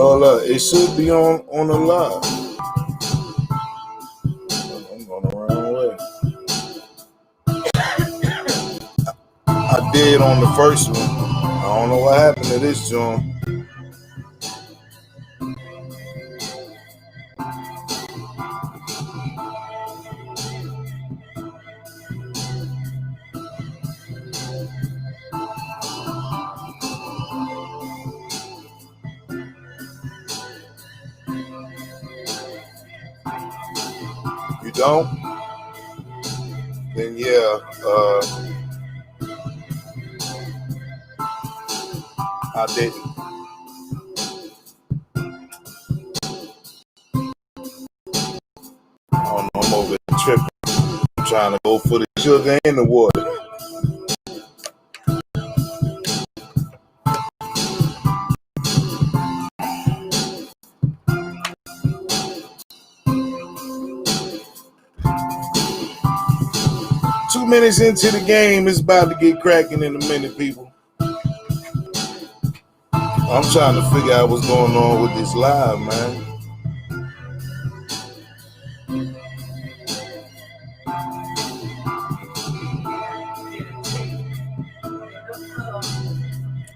Hold up, it should be on the live. I'm going the wrong way. I did on the first one. I don't know what happened to this joint. You don't? Then yeah, I didn't. I don't know, I'm over here tripping. I'm trying to go for the sugar and the water. Two minutes into the game, it's about to get cracking in a minute, people. I'm trying to figure out what's going on with this live, man.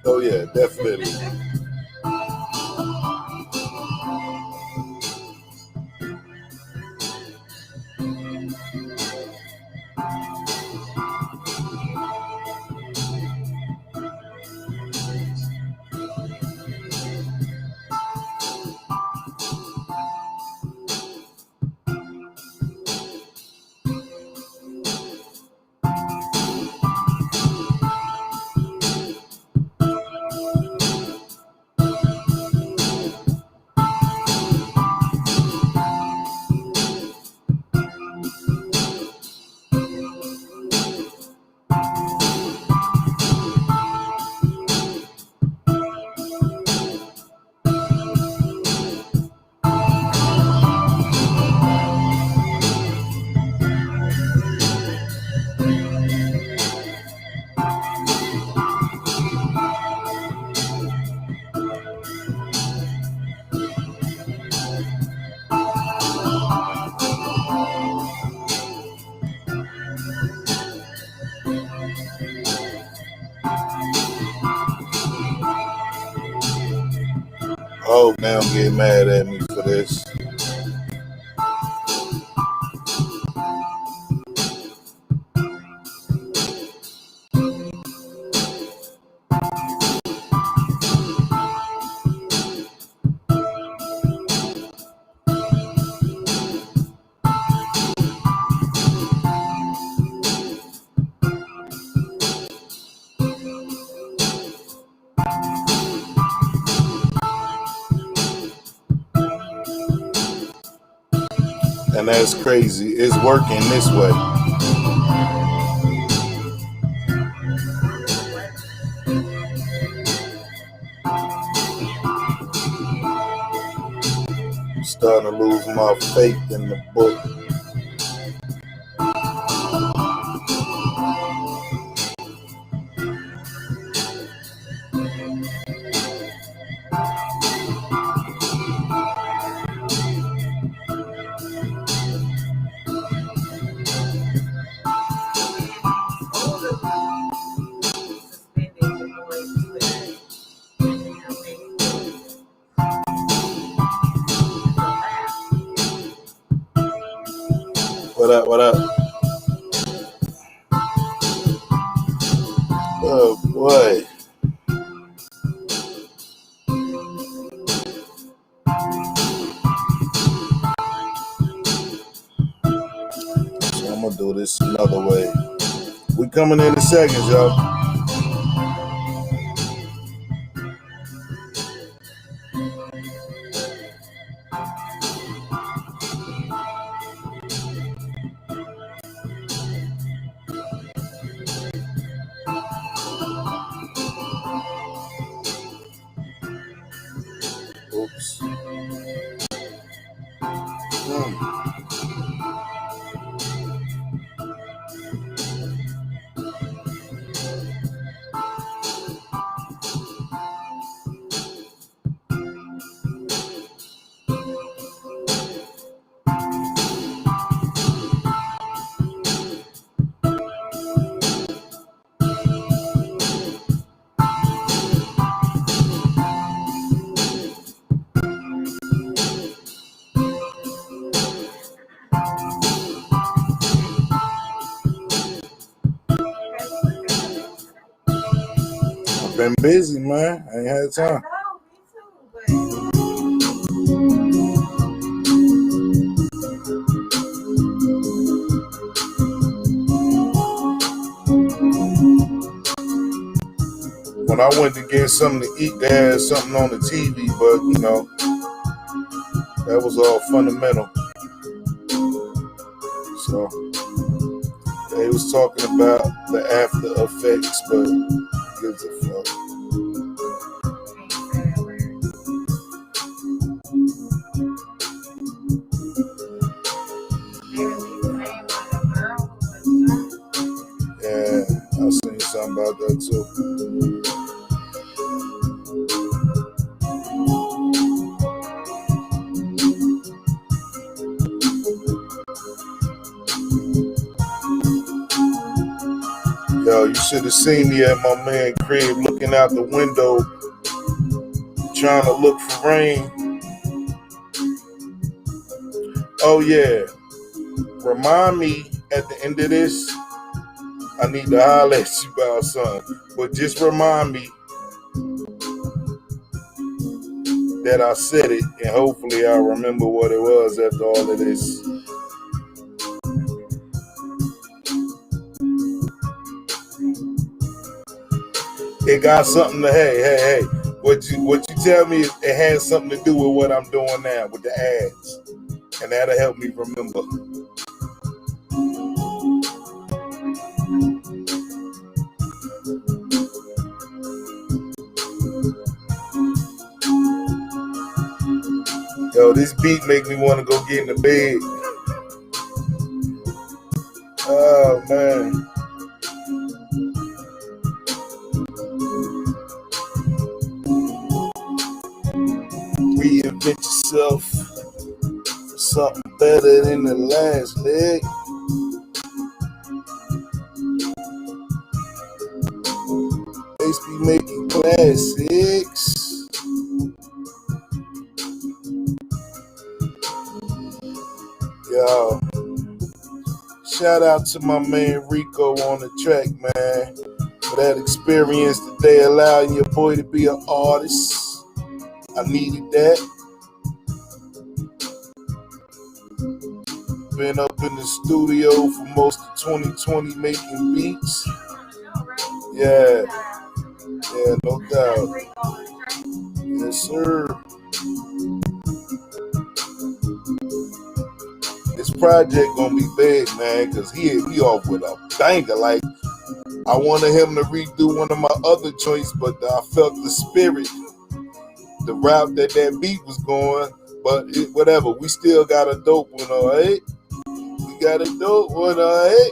Oh yeah, definitely. Oh, now I'm getting mad at me for this. And that's crazy. It's working this way. I'm starting to lose my faith in the book. What up, what up? Oh boy. So I'm gonna do this another way. We coming in seconds, y'all. Oops. Been busy, man. I ain't had time. When I went to get something to eat, they had something on the TV, but you know, that was all fundamental. So they was talking about the after effects, but who gives a fuck? Yeah, I seen something about that too. Yo, you should have seen me at my man crib looking out the window, trying to look for rain. Oh yeah, remind me at the end of this. I need to holler at you about something, but just remind me that I said it, and hopefully I'll remember what it was after all of this. It got something to hey. What you tell me, it has something to do with what I'm doing now with the ads, and that'll help me remember. Yo, this beat make me want to go get in the bed. Oh man. Reinvent yourself for something better than the last leg. Ace be making classics. Yo, shout out to my man Rico on the track, man, for that experience today, allowing your boy to be an artist. I needed that. Been up in the studio for most of 2020 making beats. Yeah, no doubt. Yes, sir. This project gonna be big, man, because he off with a banger. Like, I wanted him to redo one of my other joints, but I felt the spirit, the route that beat was going. But whatever, we still got a dope one, all right? We got a dope one, all right?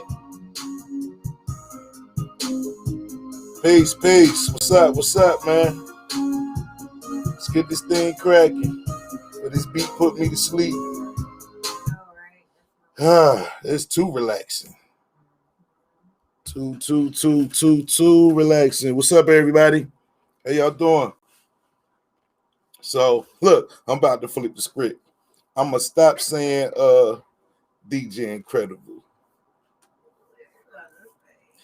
Peace. What's up, man? Let's get this thing cracking. But this beat put me to sleep. It's too relaxing. Too relaxing. What's up, everybody? How y'all doing? So, look, I'm about to flip the script. I'm gonna stop saying DJ Incredible,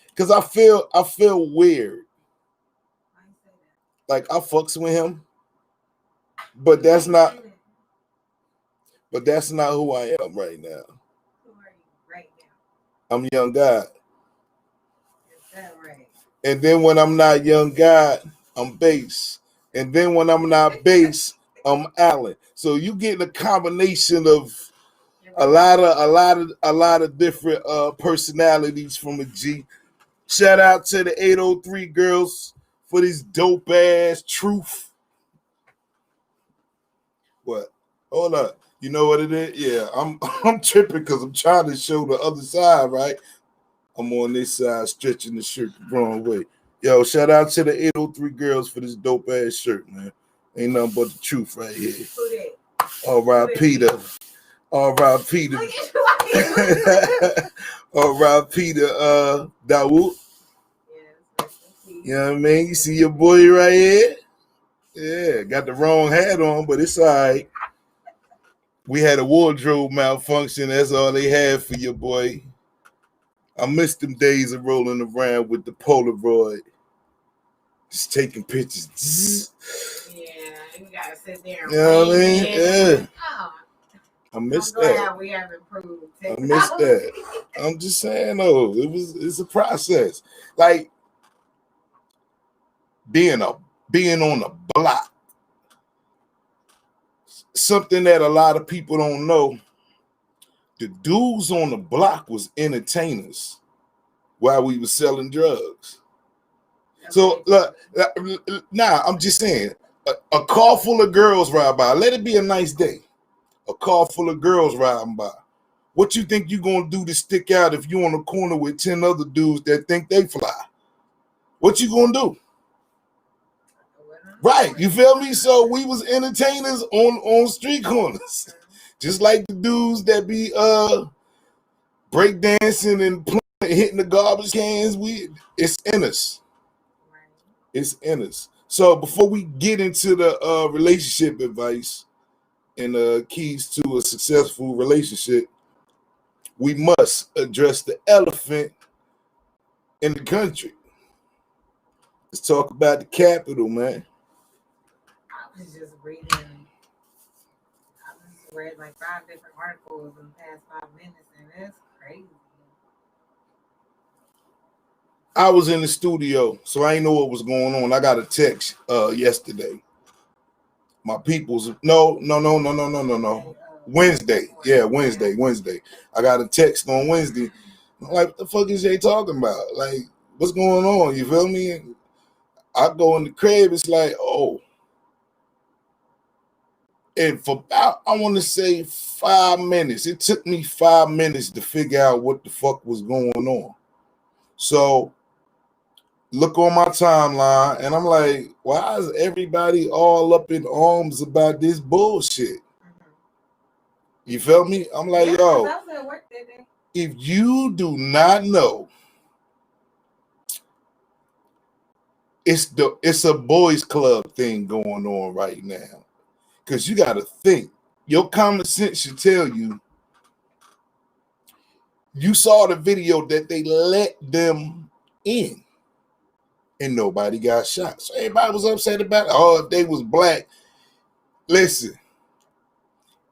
because I feel weird. Like, I fucks with him, but that's not who I am right now. I'm Young God. Is that right? And then when I'm not Young God, I'm Bass. And then when I'm not Bass, I'm Allen. So you get a combination of a lot of different personalities from a G. Shout out to the 803 girls for this dope ass truth. What? Hold up. You know what it is? Yeah, I'm tripping because I'm trying to show the other side, right? I'm on this side stretching the shirt the wrong way. Yo, shout out to the 803 girls for this dope ass shirt, man. Ain't nothing but the truth right here. All right, Peter. All right, Peter. All right, Peter. Dawood. You know what I mean? You see your boy right here? Yeah, got the wrong hat on, but it's all right. We had a wardrobe malfunction. That's all they had for your boy. I missed them days of rolling around with the Polaroid. just taking pictures. Yeah, you gotta sit there. You know what I mean? Yeah. Oh, I miss I'm glad that. We have improved. I miss that. I'm just saying, though, it's a process. Like being on the block. Something that a lot of people don't know. The dudes on the block was entertainers while we were selling drugs. So now I'm just saying, a car full of girls ride by. Let it be a nice day. A car full of girls riding by. What you think you gonna do to stick out if you on the corner with 10 other dudes that think they fly? What you gonna do? Right, you feel me? So we was entertainers on street corners, just like the dudes that be break dancing and hitting the garbage cans. It's in us. It's in us. So before we get into the relationship advice and keys to a successful relationship, we must address the elephant in the country. Let's talk about the Capitol, man. I was just reading. I just read like 5 different articles in the past 5 minutes, and it's crazy. I was in the studio, so I didn't know what was going on. I got a text yesterday. My people's no. Wednesday. Yeah, Wednesday. I got a text on Wednesday. I'm like, what the fuck is they talking about? Like, what's going on? You feel me? I go in the crib, it's like, oh. And for about, I want to say 5 minutes, it took me 5 minutes to figure out what the fuck was going on. So, look on my timeline, and I'm like, why is everybody all up in arms about this bullshit? You feel me? I'm like, yo, if you do not know, it's a boys club thing going on right now. Because you got to think, your common sense should tell you, you saw the video that they let them in and nobody got shot. So everybody was upset about it. Oh, if they was black. Listen,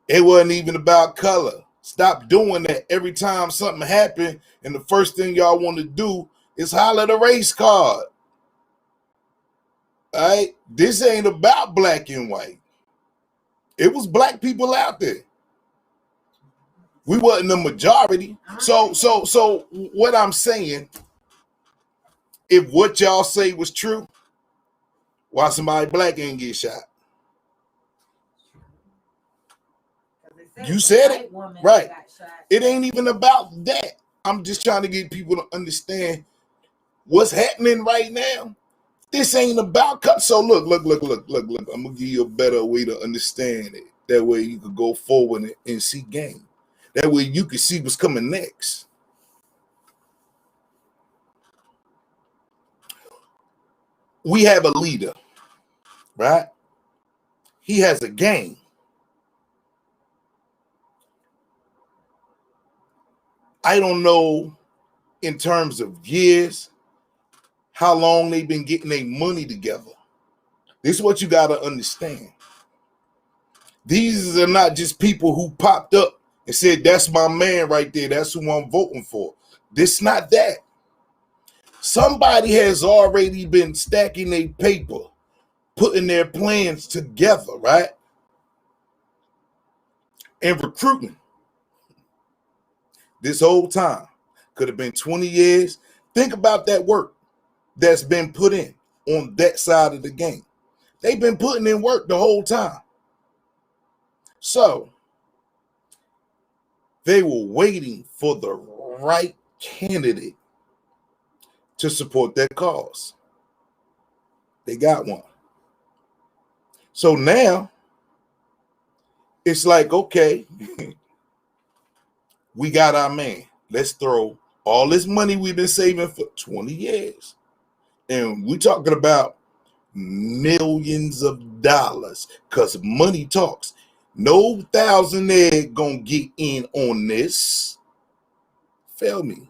it wasn't even about color. Stop doing that every time something happened, and the first thing y'all want to do is holler the race card. All right? This ain't about black and white. It was black people out there. We wasn't the majority. So what I'm saying, if what y'all say was true, why somebody black ain't get shot? You said it, right? It ain't even about that. I'm just trying to get people to understand what's happening right now. This ain't about cut. So look. I'm gonna give you a better way to understand it. That way you could go forward and see game. That way you can see what's coming next. We have a leader, right? He has a game. I don't know in terms of years how long they've been getting their money together. This is what you got to understand. These are not just people who popped up and said, that's my man right there. That's who I'm voting for. This not that. Somebody has already been stacking their paper, putting their plans together, right? And recruiting. This whole time. Could have been 20 years. Think about that work that's been put in on that side of the game. They've been putting in work the whole time. So they were waiting for the right candidate to support their cause. They got one. So now it's like, okay, we got our man. Let's throw all this money we've been saving for 20 years. And we're talking about millions of dollars because money talks. No thousandaire gonna get in on this. Feel me?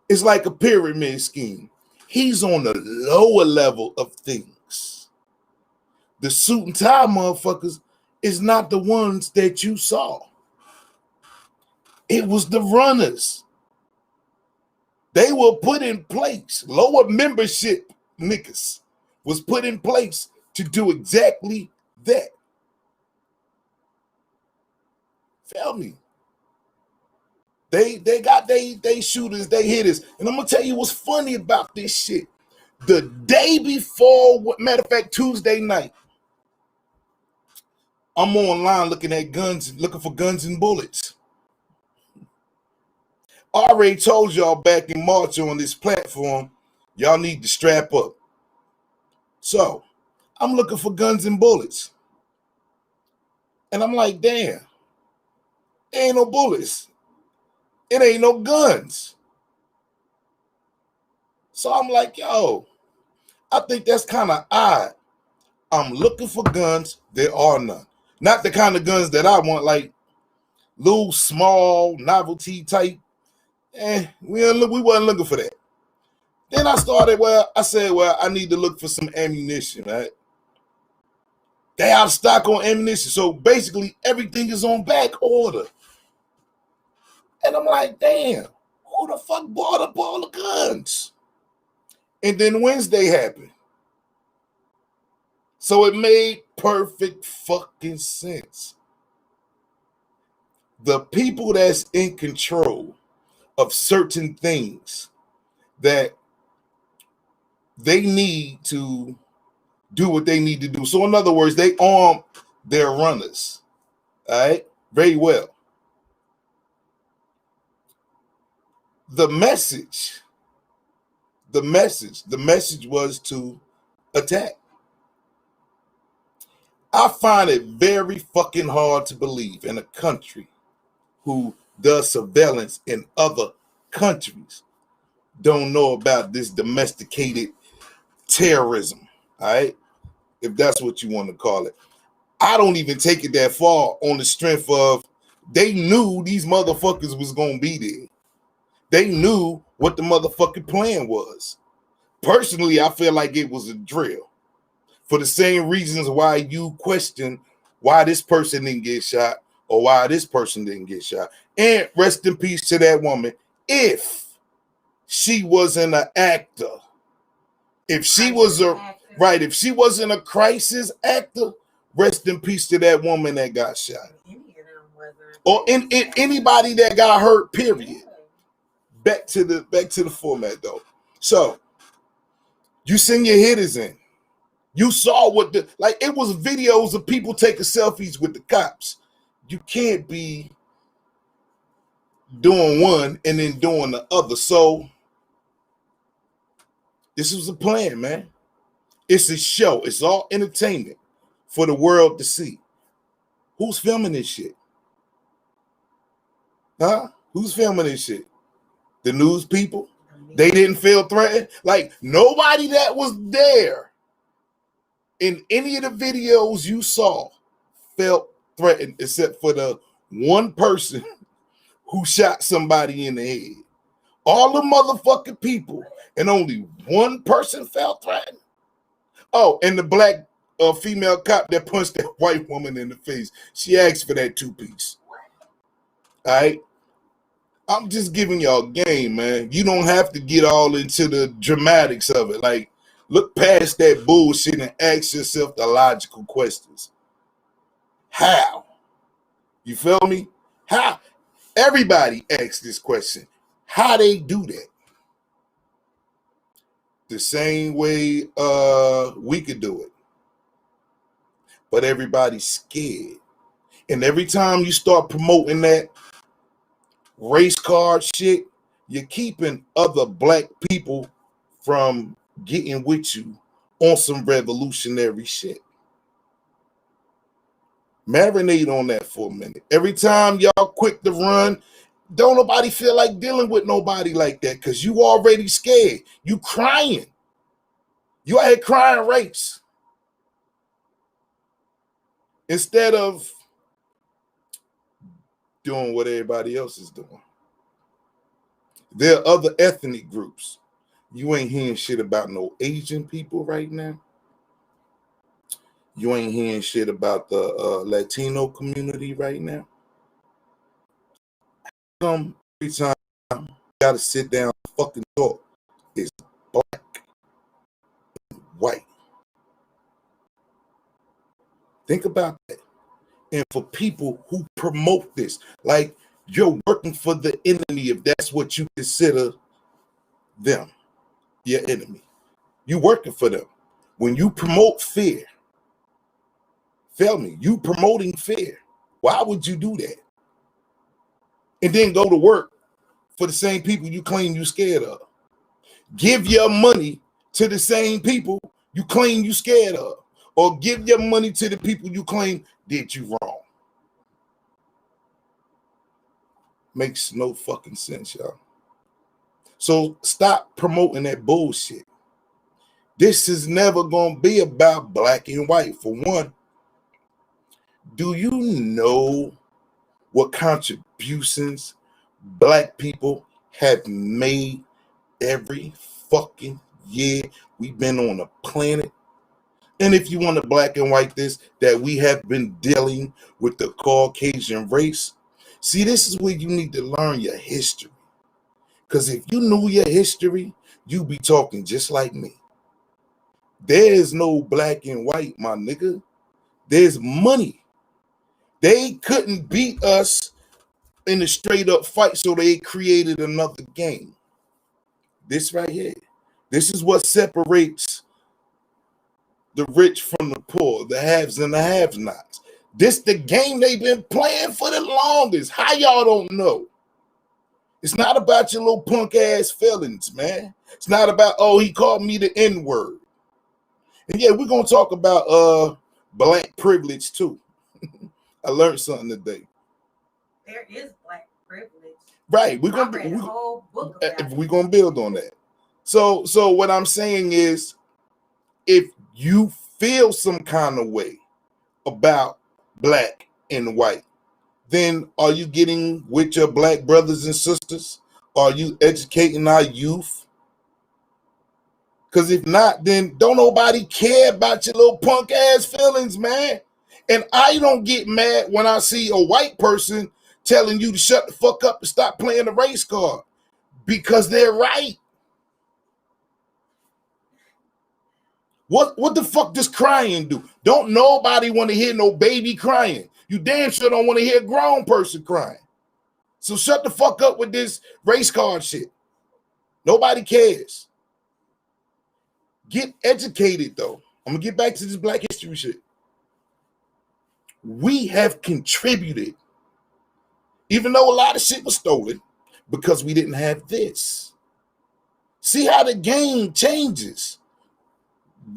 It's like a pyramid scheme. He's on the lower level of things. The suit and tie motherfuckers is not the ones that you saw. It was the runners. They were put in place. Lower membership niggas was put in place to do exactly that. Feel me? They got they shooters, they hitters. And I'm gonna tell you what's funny about this shit. The day before, matter of fact, Tuesday night, I'm online looking at guns, looking for guns and bullets. I already told y'all back in March on this platform, y'all need to strap up. So I'm looking for guns and bullets. And I'm like, damn, there ain't no bullets. It ain't no guns. So I'm like, yo, I think that's kind of odd. I'm looking for guns. There are none. Not the kind of guns that I want, like little small novelty type. We wasn't looking for that. Then I said, I need to look for some ammunition, right? They out of stock on ammunition. So basically everything is on back order. And I'm like, damn, who the fuck bought up all the guns? And then Wednesday happened. So it made perfect fucking sense. The people that's in control of certain things that they need to do what they need to do. So in other words, they arm their runners. All right, very well. The message was to attack. I find it very fucking hard to believe in a country who does surveillance in other countries don't know about this domesticated terrorism, all right? If that's what you want to call it. I don't even take it that far on the strength of they knew these motherfuckers was going to be there. They knew what the motherfucking plan was. Personally, I feel like it was a drill for the same reasons why you question why this person didn't get shot or why this person didn't get shot. And rest in peace to that woman. If she wasn't an actor, if she wasn't a crisis actor, rest in peace to that woman that got shot. Or in anybody that got hurt, period. Back to the format though. So you send your hitters in. You saw it was videos of people taking selfies with the cops. You can't be doing one and then doing the other. So this was a plan, man. It's a show. It's all entertainment for the world to see. Who's filming this shit? Huh? Who's filming this shit? The news people? They didn't feel threatened? Like nobody that was there in any of the videos you saw felt threatened except for the one person who shot somebody in the head. All the motherfucking people and only one person felt threatened. Oh, and the black female cop that punched that white woman in the face. She asked for that 2-piece. All right? I'm just giving y'all game, man. You don't have to get all into the dramatics of it. Like, look past that bullshit and ask yourself the logical questions. How? You feel me? How? Everybody asks this question. How they do that? The same way we could do it. But everybody's scared. And every time you start promoting that race card shit, you're keeping other black people from getting with you on some revolutionary shit. Marinate on that for a minute. Every time y'all quick to run, don't nobody feel like dealing with nobody like that because you already scared. You crying. You out here crying race. Instead of doing what everybody else is doing. There are other ethnic groups. You ain't hearing shit about no Asian people right now. You ain't hearing shit about the Latino community right now. Every time you gotta sit down and fucking talk is black and white. Think about that. And for people who promote this, like you're working for the enemy if that's what you consider them, your enemy. You working for them. When you promote fear, tell me, you promoting fear. Why would you do that? And then go to work for the same people you claim you scared of. Give your money to the same people you claim you scared of. Or give your money to the people you claim did you wrong. Makes no fucking sense, y'all. So stop promoting that bullshit. This is never going to be about black and white. For one, do you know what contributions black people have made every fucking year we've been on the planet? And if you want to black and white this, that we have been dealing with the Caucasian race. See, this is where you need to learn your history. Because if you knew your history, you'd be talking just like me. There's no black and white, my nigga. There's money. They couldn't beat us in a straight up fight, so they created another game. This right here. This is what separates the rich from the poor, the haves and the have-nots. This the game they've been playing for the longest. How y'all don't know? It's not about your little punk ass feelings, man. It's not about, oh, he called me the N-word. And yeah, we're gonna talk about black privilege too. I learned something today. There is black privilege. Right. We're I read a whole book about it. We're gonna build on that. So what I'm saying is, if you feel some kind of way about black and white, then are you getting with your black brothers and sisters? Are you educating our youth? Because if not, then don't nobody care about your little punk ass feelings, man. And I don't get mad when I see a white person telling you to shut the fuck up and stop playing the race card, because they're right. What the fuck does crying do? Don't nobody want to hear no baby crying. You damn sure don't want to hear a grown person crying. So shut the fuck up with this race card shit. Nobody cares. Get educated, though. I'm going to get back to this black history shit. We have contributed, even though a lot of shit was stolen, because we didn't have this. See how the game changes.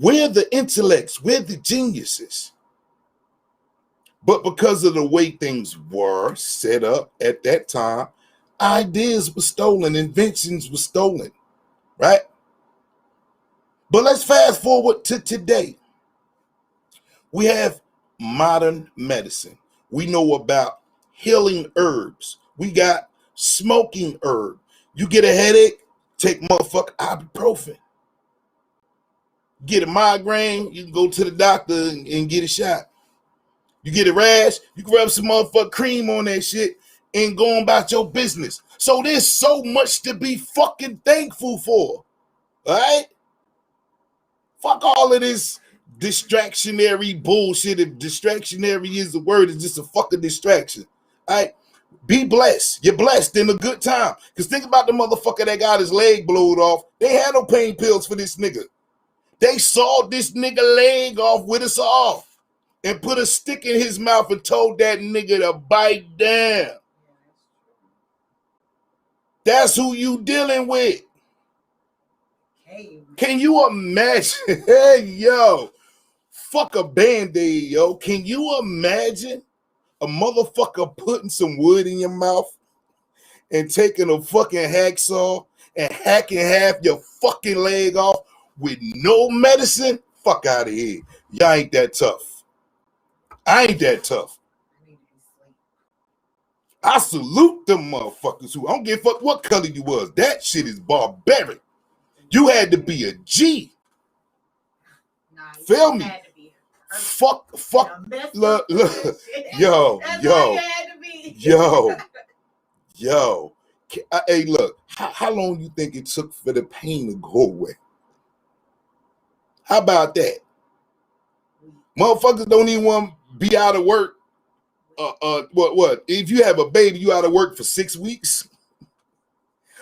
We're the intellects. We're the geniuses. But because of the way things were set up at that time, ideas were stolen, inventions were stolen, right? But let's fast forward to today. We have modern medicine. We know about healing herbs. We got smoking herb. You get a headache, take motherfucker ibuprofen. Get a migraine, you can go to the doctor and get a shot. You get a rash, you can rub some motherfucking cream on that shit and go on about your business. So there's so much to be fucking thankful for. All right? Fuck all of this distractionary bullshit. If distractionary is the word, it's just a fucking distraction. All right? Be blessed. You're blessed in a good time. Because think about the motherfucker that got his leg blowed off. They had no pain pills for this nigga. They sawed this nigga leg off with a saw and put a stick in his mouth and told that nigga to bite down. That's who you dealing with. Hey. Can you imagine? Hey, yo, fuck a Band-Aid, yo. Can you imagine a motherfucker putting some wood in your mouth and taking a fucking hacksaw and hacking half your fucking leg off with no medicine? Fuck out of here. Y'all ain't that tough. I ain't that tough. I salute them motherfuckers who, I don't give a fuck what color you was. That shit is barbaric. You had to be a G. Feel me? Fuck, look, yo. Hey, look, how long you think it took for the pain to go away? How about that? Motherfuckers don't even want to be out of work. What? If you have a baby, you out of work for 6 weeks.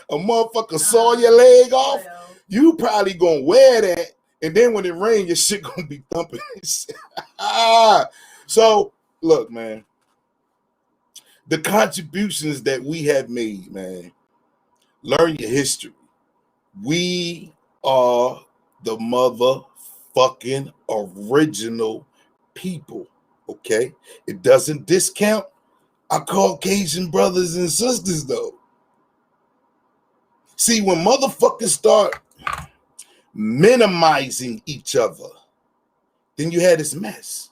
A motherfucker saw your leg off. You probably gonna wear that, and then when it rains, your shit gonna be thumping. So look, man, the contributions that we have made, man. Learn your history. We are the motherfucking original people. Okay, it doesn't discount our Caucasian brothers and sisters, though. See, when motherfuckers start minimizing each other, then you had this mess.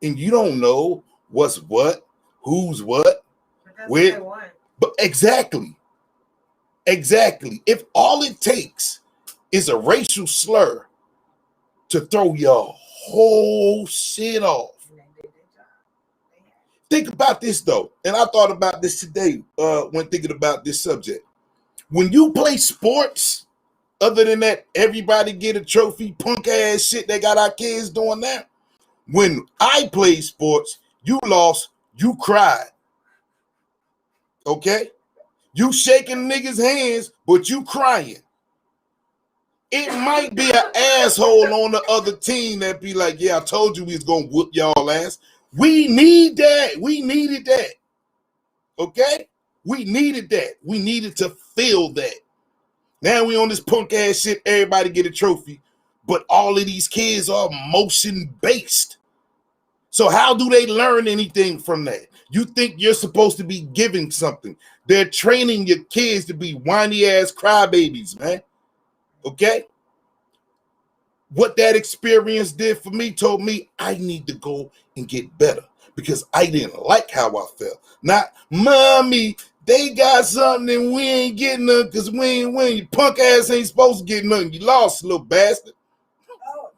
And you don't know what's what, who's what, where. But exactly. If all it takes is a racial slur to throw your whole shit off. Think about this, though. And I thought about this today when thinking about this subject. When you play sports, other than that, everybody get a trophy, punk ass shit they got our kids doing now. When I played sports, you lost, you cried. Okay? You shaking niggas' hands, but you crying. It might be an asshole on the other team that be like, yeah, I told you we was going to whoop y'all ass. We need that. We needed that. Okay? We needed that. We needed to feel that. Now we on this punk ass shit, everybody get a trophy, but all of these kids are motion-based. So how do they learn anything from that? You think you're supposed to be giving something. They're training your kids to be whiny-ass crybabies, man. Okay? What that experience did for me told me I need to go and get better because I didn't like how I felt. Not, mommy, they got something and we ain't getting nothing because we ain't winning. You punk ass ain't supposed to get nothing. You lost, little bastard. Oh,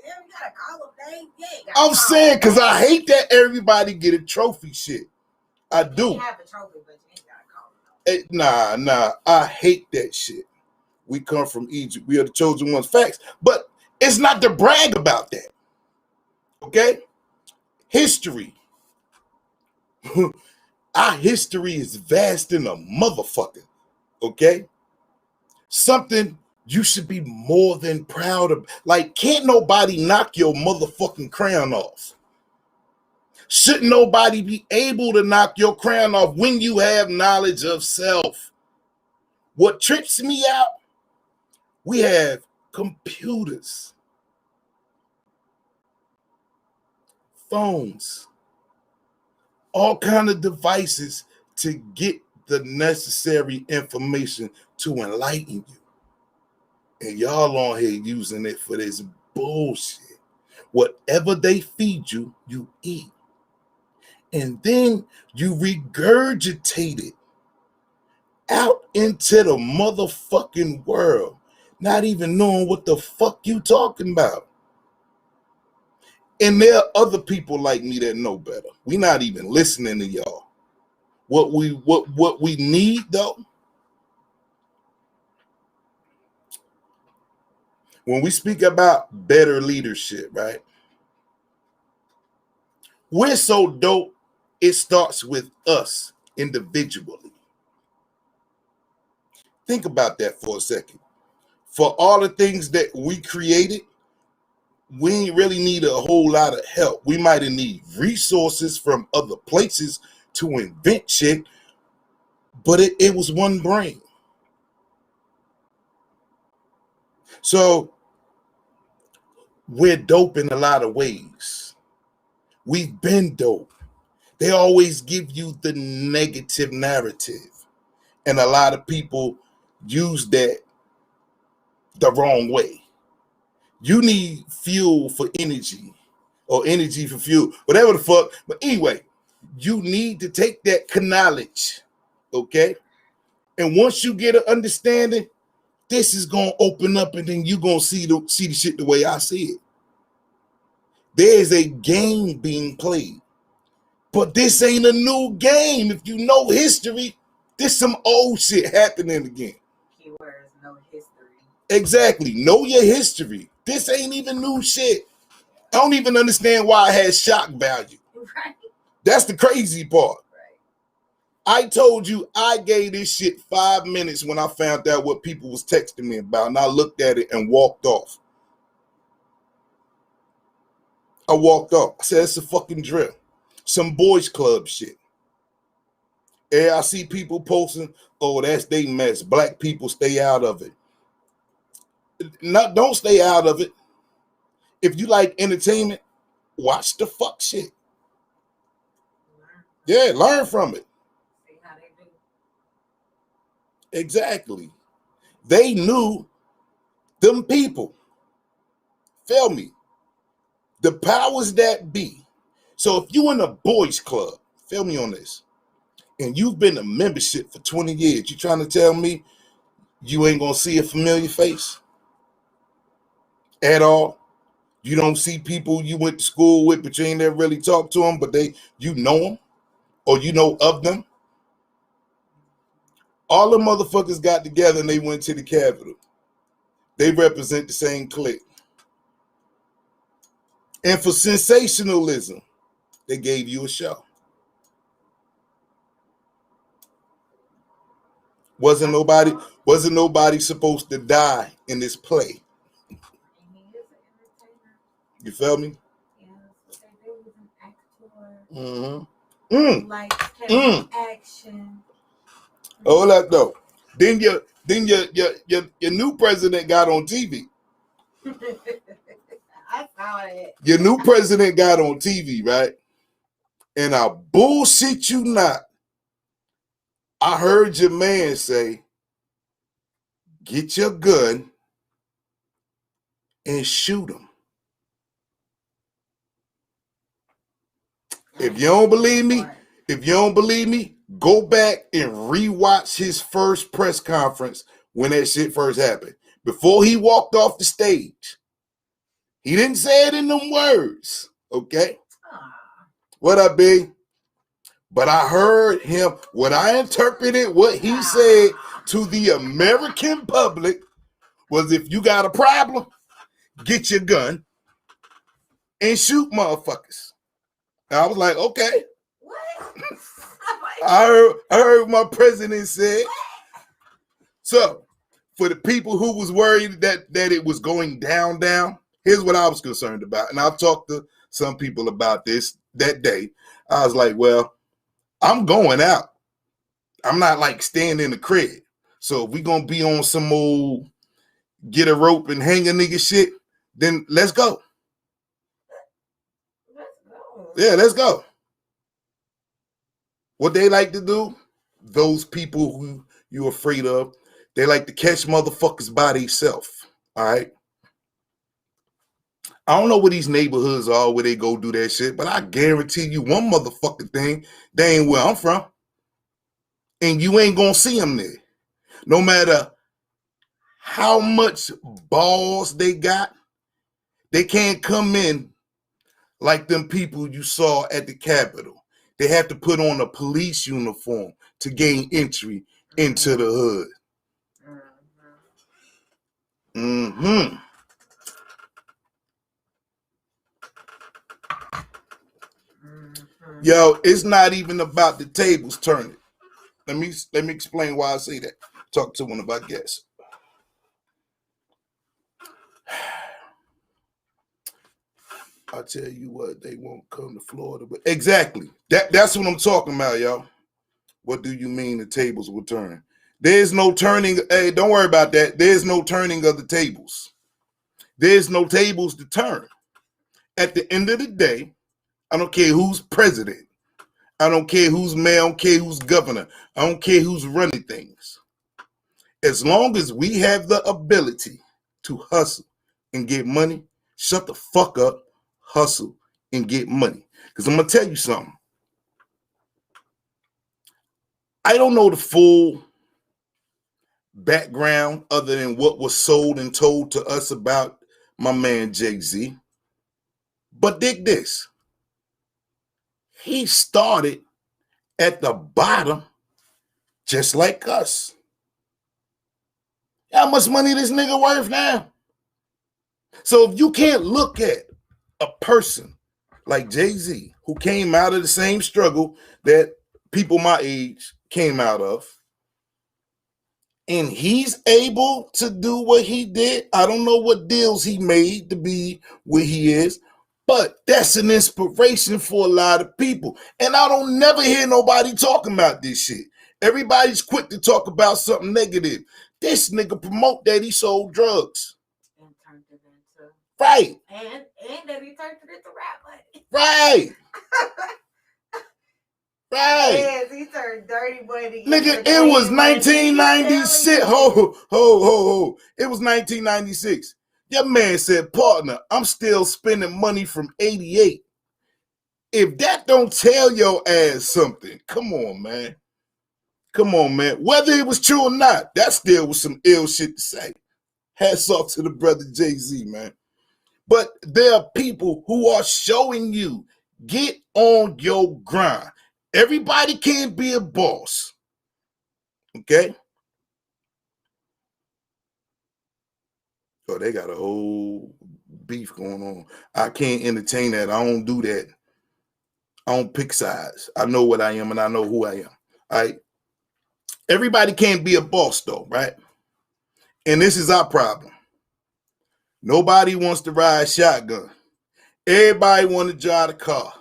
damn, you gotta call them names. Yeah, I'm saying because I hate that everybody get a trophy shit. I do. You have a trophy, but you ain't gotta call them. Nah, I hate that shit. We come from Egypt. We are the chosen ones. Facts. But it's not to brag about that. Okay? History. Our history is vast in a motherfucker. Okay? Something you should be more than proud of. Like, can't nobody knock your motherfucking crown off. Shouldn't nobody be able to knock your crown off when you have knowledge of self? What trips me out, we have computers, phones, all kind of devices to get the necessary information to enlighten you. And y'all on here using it for this bullshit. Whatever they feed you, you eat. And then you regurgitate it out into the motherfucking world, not even knowing what the fuck you talking about. And there are other people like me that know better. We not even listening to y'all. What we need though, when we speak about better leadership, right? We're so dope, it starts with us individually. Think about that for a second. For all the things that we created, we ain't really need a whole lot of help. We might need resources from other places to invent shit, but it was one brain. So we're dope in a lot of ways. We've been dope. They always give you the negative narrative. And a lot of people use that the wrong way. You need fuel for energy or energy for fuel, whatever the fuck. But anyway, you need to take that knowledge, okay? And once you get an understanding, this is gonna open up, and then you gonna see the shit the way I see it. There is a game being played, but this ain't a new game. If you know history, this some old shit happening again. Keywords, no history. Exactly. Know your history. This ain't even new shit. I don't even understand why it has shock value. Right. That's the crazy part. Right. I told you I gave this shit 5 minutes when I found out what people was texting me about, and I looked at it and walked off. I walked off. I said, it's a fucking drill. Some boys club shit. And I see people posting, oh, that's they mess. Black people stay out of it. Don't stay out of it. If you like entertainment, watch the fuck shit. Yeah, learn from it. See how they do. Exactly. They knew them people. Feel me? The powers that be. So if you in a boys club, feel me on this, and you've been a membership for 20 years, you trying to tell me you ain't gonna see a familiar face at all? You don't see people you went to school with, but you ain't never really talked to them, but you know them or you know of them. All the motherfuckers got together and they went to the Capitol. They represent the same clique. And for sensationalism, they gave you a show. Wasn't nobody supposed to die in this play. And he is an entertainer. You feel me? Yeah, that's what they do. He's an actor. Mm-hmm. Like action. Hold up though. Then your new president got on TV. I saw it. Your new president got on TV, right? And I bullshit you not. I heard your man say, get your gun and shoot him. If you don't believe me, go back and rewatch his first press conference when that shit first happened. Before he walked off the stage. He didn't say it in them words, okay? What up, B? But I heard him, what I interpreted, what he said to the American public was, if you got a problem, get your gun and shoot motherfuckers. And I was like, okay. What? I heard my president say. So, for the people who was worried that it was going down, here's what I was concerned about. And I've talked to some people about this that day. I was like, well, I'm going out. I'm not like staying in the crib. So if we gonna be on some old get a rope and hang a nigga shit, then let's go. Yeah, let's go. What they like to do, those people who you're afraid of, they like to catch motherfuckers by themselves. All right. I don't know where these neighborhoods are where they go do that shit, but I guarantee you one motherfucking thing, they ain't where I'm from. And you ain't gonna see them there. No matter how much balls they got, they can't come in like them people you saw at the Capitol. They have to put on a police uniform to gain entry into the hood. Mm-hmm. Yo, it's not even about the tables turning. Let me explain why I say that. Talk to one of our guests. I tell you what, they won't come to Florida, but exactly. That's what I'm talking about, y'all. What do you mean the tables will turn? There's no turning. Hey, don't worry about that. There's no turning of the tables. There's no tables to turn. At the end of the day, I don't care who's president. I don't care who's mayor. I don't care who's governor. I don't care who's running things. As long as we have the ability to hustle and get money, shut the fuck up, hustle and get money. Because I'm going to tell you something. I don't know the full background other than what was sold and told to us about my man Jay-Z. But dig this. He started at the bottom just like us. How much money this nigga worth now? So if you can't look at a person like Jay-Z, who came out of the same struggle that people my age came out of, and he's able to do what he did, I don't know what deals he made to be where he is, but that's an inspiration for a lot of people. And I don't never hear nobody talking about this shit. Everybody's quick to talk about something negative. This nigga promote that he sold drugs. And turned it into right. And that he turned it into rap money. Right. Right. Yes, he turned dirty money. Nigga, it was 1996. Ho. It was 1996. Your man said, partner, I'm still spending money from 88. If that don't tell your ass something, come on, man. Come on, man. Whether it was true or not, that still was some ill shit to say. Hats off to the brother Jay-Z, man. But there are people who are showing you, get on your grind. Everybody can't be a boss. Okay? Oh, they got a whole beef going on. I can't entertain that. I don't do that. I don't pick sides. I know what I am and I know who I am. All right? Everybody can't be a boss though, right? And this is our problem. Nobody wants to ride shotgun. Everybody want to drive the car.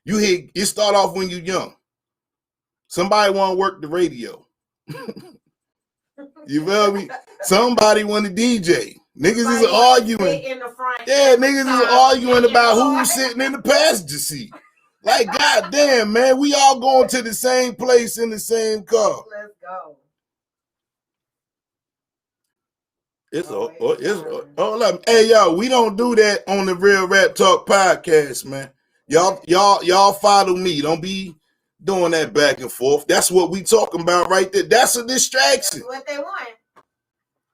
You hear it start off when you're young. Somebody want to work the radio. You feel me? Somebody want to DJ. Niggas is arguing. In the front, yeah, niggas is arguing about who's sitting in the passenger seat. Like, goddamn, man, we all going to the same place in the same car. Let's go. Hey, yo, we don't do that on the Real Rap Talk podcast, man. Y'all follow me. Don't be doing that back and forth. That's what we talking about right there. That's a distraction. That's what they want.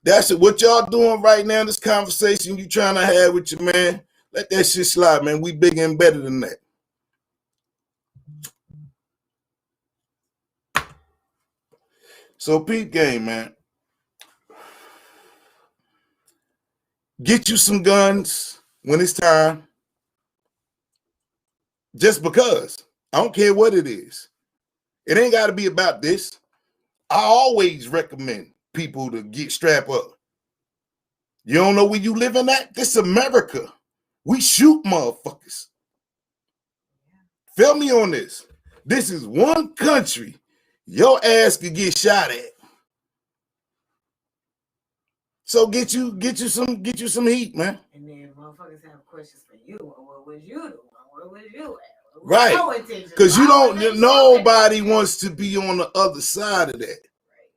That's what y'all doing right now. This conversation you trying to have with your man. Let that shit slide, man. We bigger and better than that. So peep game, man. Get you some guns when it's time. Just because. I don't care what it is. It ain't got to be about this. I always recommend people to get strapped up. You don't know where you living at? This America. We shoot motherfuckers. Feel me on this. This is one country your ass could get shot at. So get you some heat, man. And then motherfuckers have questions for you. What was you doing? Where was you at? Right. Because you don't, nobody wants to be on the other side of that. Right.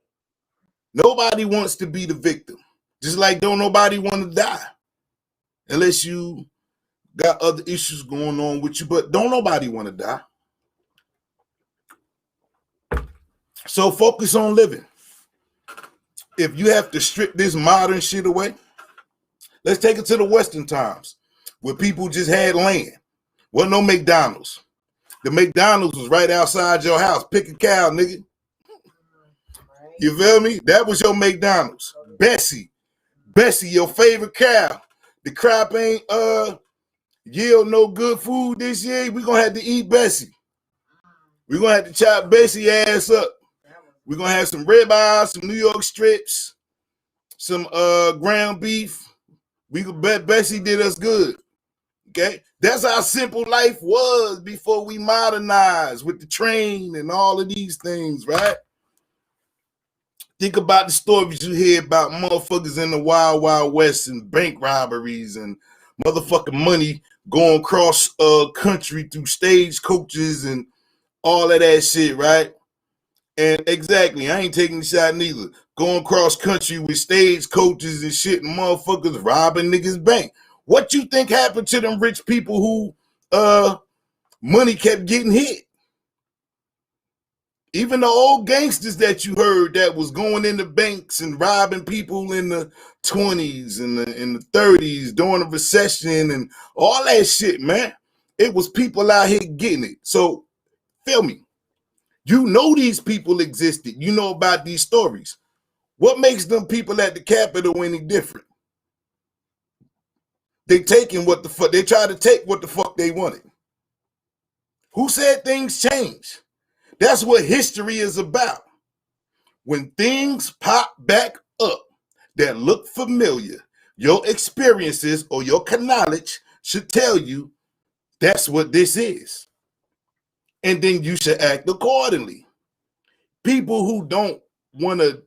Nobody wants to be the victim. Just like don't nobody want to die. Unless you got other issues going on with you. But don't nobody want to die. So focus on living. If you have to strip this modern shit away, let's take it to the Western times where people just had land. Wasn't no McDonald's. The McDonald's was right outside your house. Pick a cow, nigga. You feel me? That was your McDonald's. Bessie, your favorite cow. The crop ain't yield no good food this year. We're gonna have to eat Bessie. We're gonna have to chop Bessie ass up. We're gonna have some ribeyes, some New York strips, some ground beef. We could bet Bessie did us good. Okay, that's how simple life was before we modernized with the train and all of these things, right? Think about the stories you hear about motherfuckers in the Wild Wild West and bank robberies and motherfucking money going across country through stagecoaches and all of that shit, right? And exactly, I ain't taking the shot neither. Going cross country with stagecoaches and shit and motherfuckers robbing niggas' bank. What you think happened to them rich people who money kept getting hit? Even the old gangsters that you heard that was going into banks and robbing people in the 20s and in the 30s during the recession and all that shit, man. It was people out here getting it. So, feel me. You know these people existed. You know about these stories. What makes them people at the Capitol any different? They taking what the fuck. They try to take what the fuck they wanted. Who said things change? That's what history is about. When things pop back up that look familiar, your experiences or your knowledge should tell you that's what this is. And then you should act accordingly. People who don't want to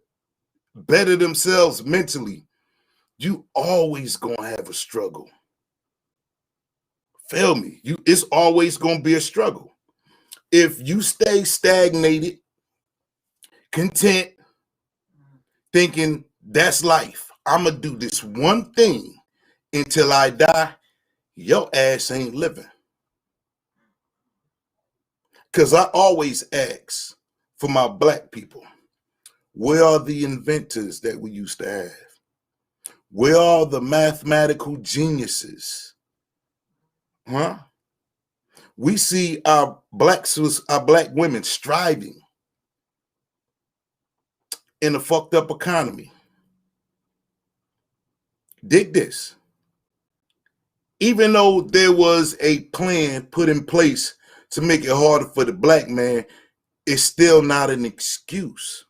better themselves mentally, you always gonna have a struggle. Feel me? It's always gonna be a struggle. If you stay stagnated, content, thinking that's life, I'm gonna do this one thing until I die, your ass ain't living. Because I always ask for my black people, where are the inventors that we used to have? Where are the mathematical geniuses? Huh? We see our black women striving in a fucked up economy. Dig this. Even though there was a plan put in place to make it harder for the black man, it's still not an excuse.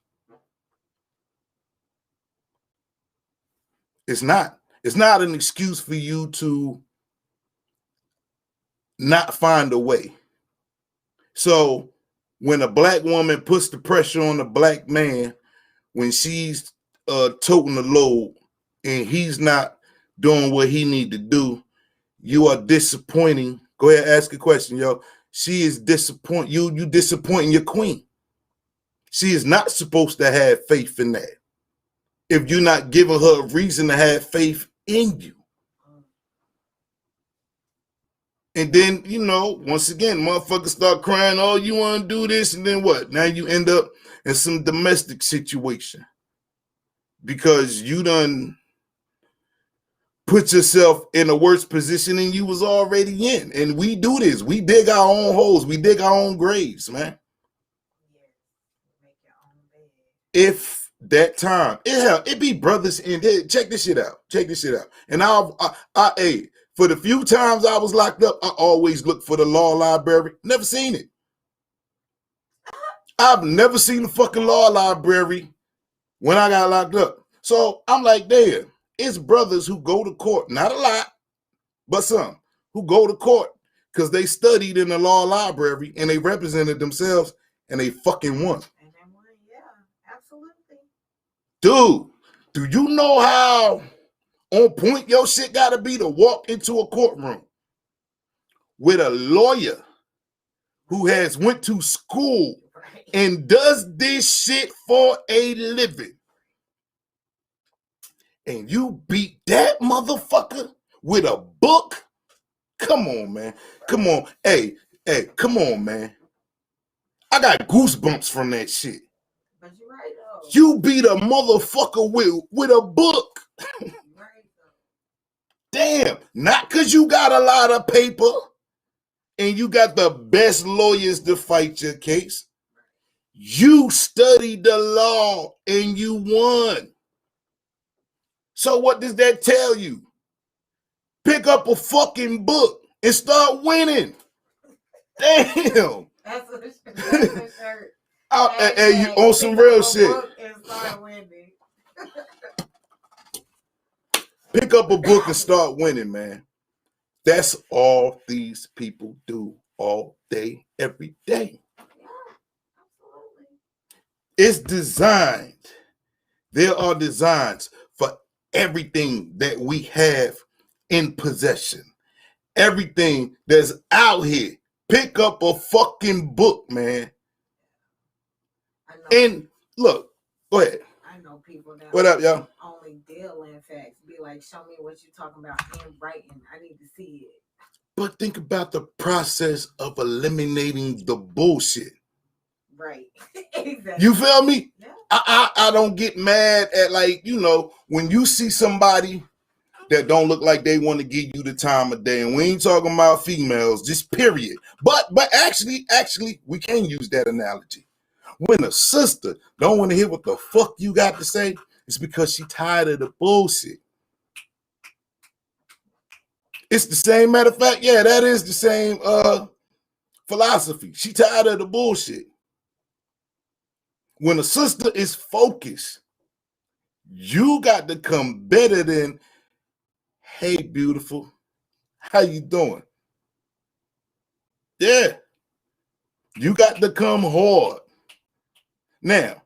It's not. It's not an excuse for you to not find a way. So when a black woman puts the pressure on a black man, when she's toting the load and he's not doing what he need to do, you are disappointing. Go ahead, ask a question, yo. She is disappointing you. You disappointing your queen. She is not supposed to have faith in that. If you're not giving her a reason to have faith in you. And then, once again, motherfuckers start crying, oh, you want to do this, and then what? Now you end up in some domestic situation because you done put yourself in a worse position than you was already in. And we do this. We dig our own holes. We dig our own graves, man. If that time, it be brothers in there. Check this shit out. And I for the few times I was locked up, I always look for the law library. Never seen it. I've never seen the fucking law library when I got locked up. So I'm like, damn, it's brothers who go to court, not a lot, but some, who go to court because they studied in the law library and they represented themselves and they fucking won. Yeah, absolutely. Dude, do you know how on point your shit gotta be to walk into a courtroom with a lawyer who has went to school and does this shit for a living, and you beat that motherfucker with a book? Come on, man. Come on. Hey, come on, man. I got goosebumps from that shit. But you're right, though. You beat a motherfucker with a book. Damn, not because you got a lot of paper and you got the best lawyers to fight your case. You studied the law and you won. So what does that tell you? Pick up a fucking book and start winning. Damn. That's a shirt. And you on some real shit. And start winning. Pick up a book and start winning, man. That's all these people do all day, every day. It's designed. There are designs for everything that we have in possession. Everything that's out here. Pick up a fucking book, man. And look, go ahead. I know people that what up, y'all? Only deal in facts. Be like, show me what you're talking about in writing. I need to see it. But think about the process of eliminating the bullshit. Right. Exactly. You feel me? Yeah. I don't get mad at, like, you know, when you see somebody that don't look like they want to give you the time of day, and we ain't talking about females, just period. But actually, we can use that analogy. When a sister don't want to hear what the fuck you got to say, it's because she tired of the bullshit. It's the same, matter of fact, yeah, that is the same philosophy. She tired of the bullshit. When a sister is focused, you got to come better than, hey, beautiful, how you doing? Yeah. You got to come hard. Now,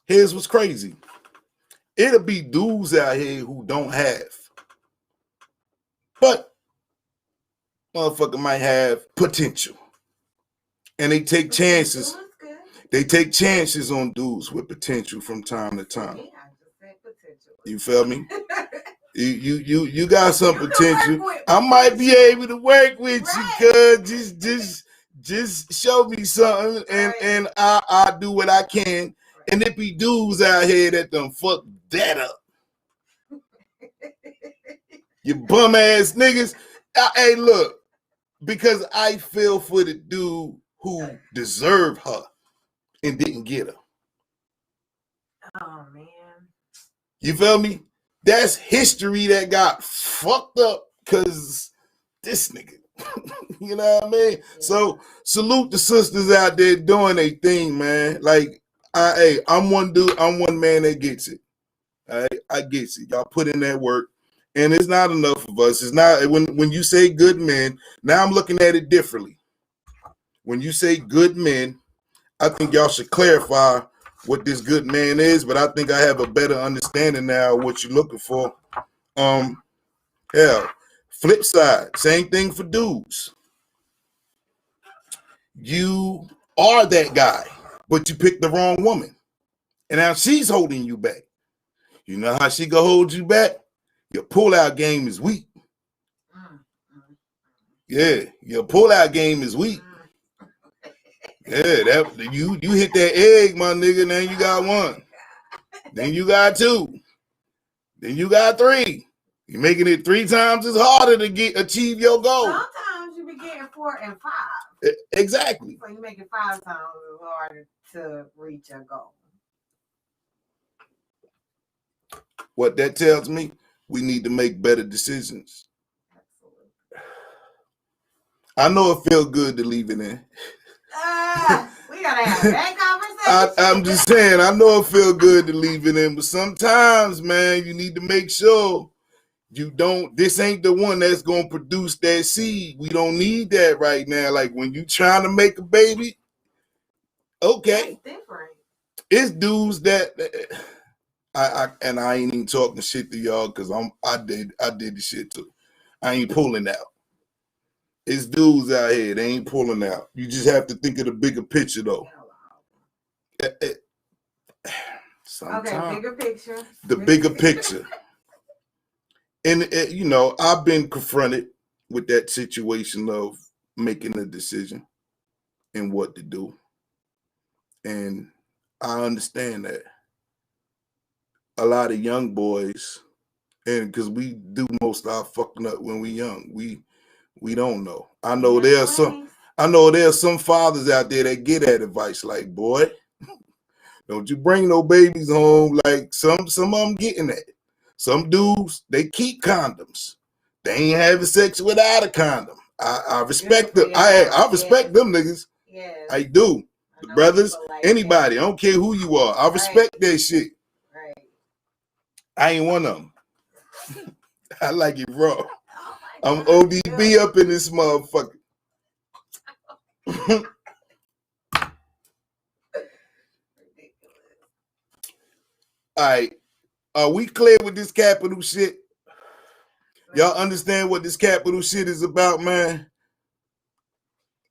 here's what's crazy. It'll be dudes out here who don't have, but motherfucker might have potential. And they take chances. They take chances on dudes with potential from time to time. Yeah, I just said potential. You feel me? You got some potential. I might be able to work with you, cuz just show me something, and I do what I can. And it be dudes out here that done fuck that up. You bum ass niggas. Hey, look, because I feel for the dude who deserved her and didn't get her. Oh man. You feel me? That's history that got fucked up because this nigga. You know what I mean? Yeah. So salute the sisters out there doing their thing, man. Like, I'm one dude, I'm one man that gets it. All right, I get it. Y'all put in that work, and it's not enough of us. It's not when you say good men. Now I'm looking at it differently. When you say good men, I think y'all should clarify what this good man is, but I think I have a better understanding now of what you're looking for. Hell, flip side, same thing for dudes. You are that guy, but you picked the wrong woman. And now she's holding you back. You know how she gonna hold you back? Your pull-out game is weak. Yeah, your pull-out game is weak. Yeah, that you hit that egg, my nigga. Now you got one. Then you got two. Then you got three. You're making it 3 times as harder to achieve your goal. Sometimes you be getting 4 and 5. Exactly. So you make it 5 times as harder to reach your goal. What that tells me, we need to make better decisions. Absolutely. I know it feels good to leave it in. We gotta have that conversation. I'm just saying, I know it feels good to leave it in, but sometimes, man, you need to make sure you don't. This ain't the one that's gonna produce that seed. We don't need that right now. Like when you trying to make a baby, okay, that's different. It's dudes that I ain't even talking shit to y'all because I did the shit too. I ain't pulling out. It's dudes out here, they ain't pulling out. You just have to think of the bigger picture though. Okay, bigger picture. The bigger picture. And you know, I've been confronted with that situation of making a decision and what to do. And I understand that. A lot of young boys, and because we do most of our fucking up when we young, we don't know. I know there are some fathers out there that get that advice, like, boy, don't you bring no babies home. Like some of them getting that. Some dudes, they keep condoms. They ain't having sex without a condom. I respect them. I respect them niggas. Yes. I do. The brothers, like anybody, I don't care who you are. I respect that shit. Right. I ain't one of them. I like it raw. I'm ODB up in this motherfucker. All right. Are we clear with this capital shit? Y'all understand what this capital shit is about, man?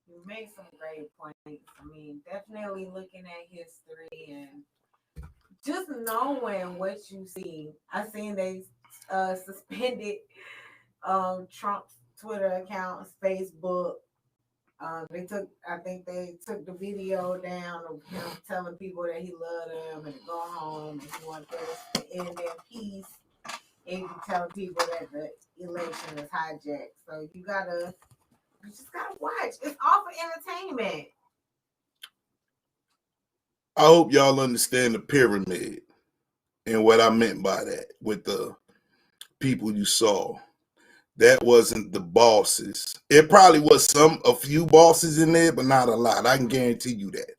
You made some great points. I mean, definitely looking at history and just knowing what you see. I seen they suspended Trump's Twitter accounts, Facebook, I think they took the video down of him telling people that he loved them and to go home and he wanted this to end in peace. And you telling people that the election is hijacked. So you just gotta watch. It's all for entertainment. I hope y'all understand the pyramid and what I meant by that with the people you saw. That wasn't the bosses. It probably was a few bosses in there, but not a lot. I can guarantee you that.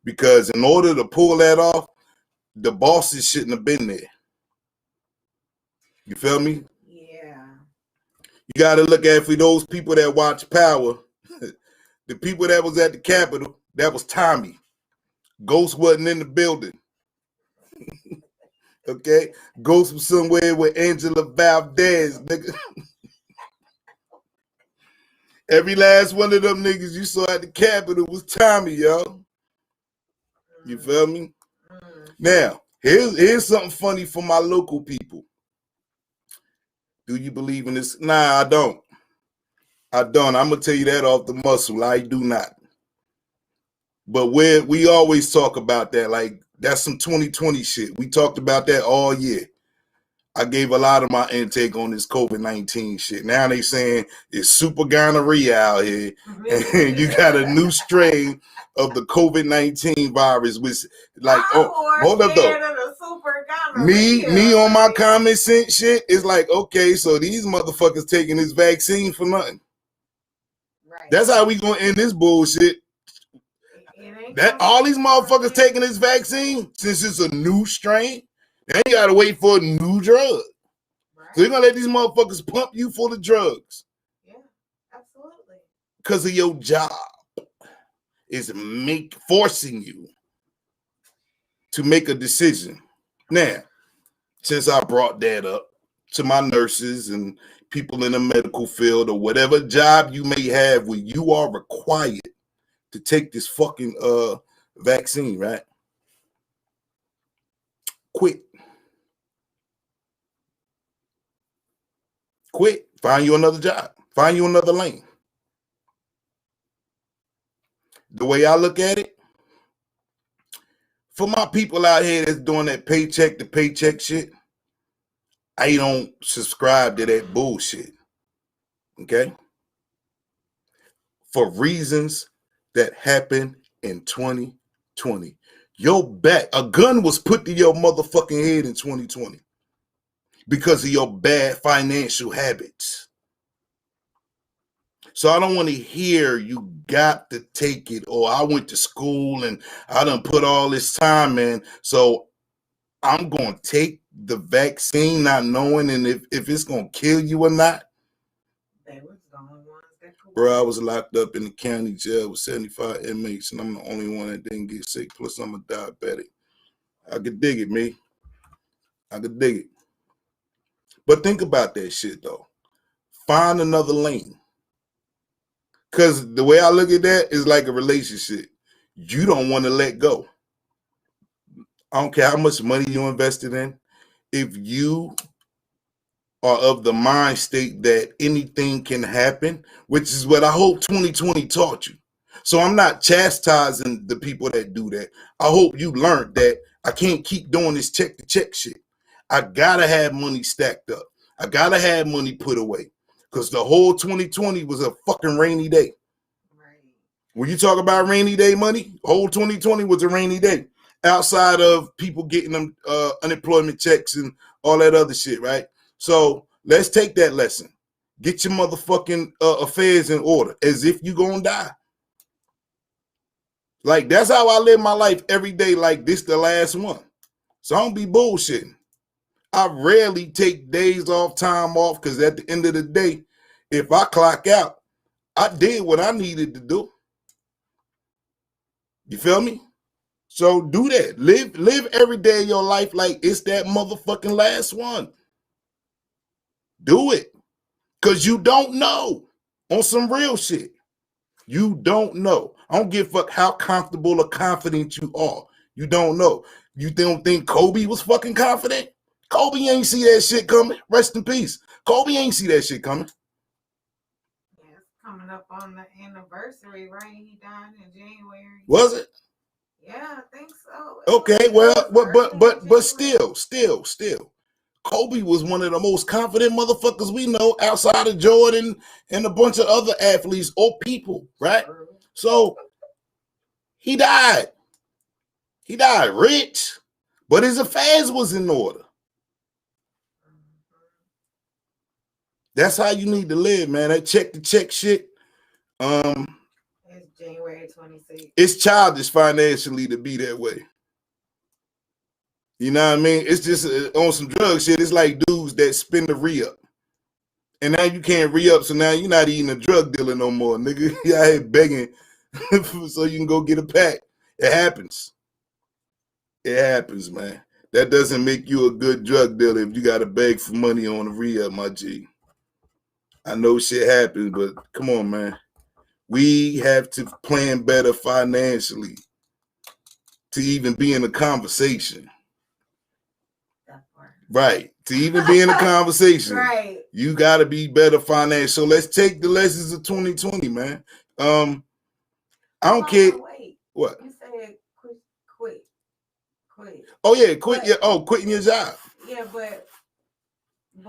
Because in order to pull that off, the bosses shouldn't have been there. You feel me? Yeah. You got to look at for those people that watch Power, the people that was at the Capitol, that was Tommy. Ghost wasn't in the building. Okay? Ghost was somewhere with Angela Valdez, nigga. Every last one of them niggas you saw at the Capitol was Tommy, yo. You feel me? Now, here's something funny for my local people. Do you believe in this? Nah, I don't. I'm going to tell you that off the muscle. I do not. But we always talk about that. Like, that's some 2020 shit. We talked about that all year. I gave a lot of my intake on this COVID-19 shit. Now they saying it's super gonorrhea out here. And you got a new strain of the COVID-19 virus, which, like, hold up though. Me on my common sense shit is like, okay, so these motherfuckers taking this vaccine for nothing. Right. That's how we gonna end this bullshit. That all these motherfuckers taking this vaccine, since it's a new strain, then you gotta wait for a new drug. Right. So you're gonna let these motherfuckers pump you full of drugs. Yeah, absolutely. Because of your job is forcing you to make a decision. Now, since I brought that up to my nurses and people in the medical field or whatever job you may have where you are required to take this fucking vaccine, right? Quit. Find you another job. Find you another lane. The way I look at it, for my people out here that's doing that paycheck to paycheck shit, I don't subscribe to that bullshit. Okay? For reasons that happened in 2020. A gun was put to your motherfucking head in 2020 because of your bad financial habits. So I don't want to hear you got to take it, or I went to school and I done put all this time in, so I'm going to take the vaccine not knowing and if it's going to kill you or not. Bro, I was locked up in the county jail with 75 inmates, and I'm the only one that didn't get sick. Plus, I'm a diabetic. I could dig it, me. I could dig it. But think about that shit, though. Find another lane. Because the way I look at that is like a relationship. You don't want to let go. I don't care how much money you invested in. If you are of the mind state that anything can happen, which is what I hope 2020 taught you. So I'm not chastising the people that do that. I hope you learned that I can't keep doing this check to check shit. I gotta have money stacked up. I gotta have money put away. Because the whole 2020 was a fucking rainy day. Right. When you talk about rainy day money, whole 2020 was a rainy day. Outside of people getting them unemployment checks and all that other shit, right? So let's take that lesson. Get your motherfucking affairs in order as if you gonna die. Like, that's how I live my life every day, like this the last one. So I don't be bullshitting. I rarely take days off, time off, because at the end of the day, if I clock out, I did what I needed to do. You feel me? So do that. Live every day of your life like it's that motherfucking last one. Do it. Because you don't know. On some real shit. You don't know. I don't give a fuck how comfortable or confident you are. You don't know. You don't think Kobe was fucking confident? Kobe ain't see that shit coming. Rest in peace. Kobe ain't see that shit coming. coming up on the anniversary, right? He died in January. Was it? Yeah, I think so. Okay, well, but still. Kobe was one of the most confident motherfuckers we know outside of Jordan and a bunch of other athletes or people, right? So he died. He died rich, but his affairs was in order. That's how you need to live, man. That check to check shit. It's January 26th. It's childish financially to be that way. You know what I mean? It's just on some drug shit. It's like dudes that spin the re-up. And now you can't re-up, so now you're not eating a drug dealer no more, nigga. You're out here begging so you can go get a pack. It happens. It happens, man. That doesn't make you a good drug dealer if you got to beg for money on a re-up, my G. I know shit happens, but come on, man. We have to plan better financially to even be in a conversation. Right. To even be in a conversation, right. You got to be better financially. So let's take the lessons of 2020, man. I don't care. Wait. What? You said quit. Oh, yeah, quit. Quitting your job. Yeah, but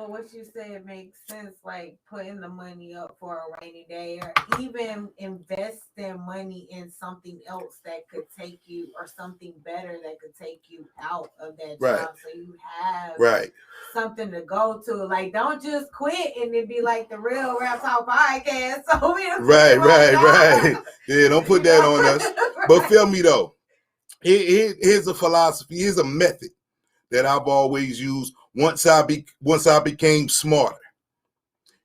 what you said makes sense, like putting the money up for a rainy day or even investing money in something else that could take you or something better that could take you out of that job so you have something to go to. Like, don't just quit and then be like the Real Rap Talk podcast. So Right. Yeah, don't put that on us. But feel me though. Here's a philosophy. Here's a method that I've always used once I became smarter.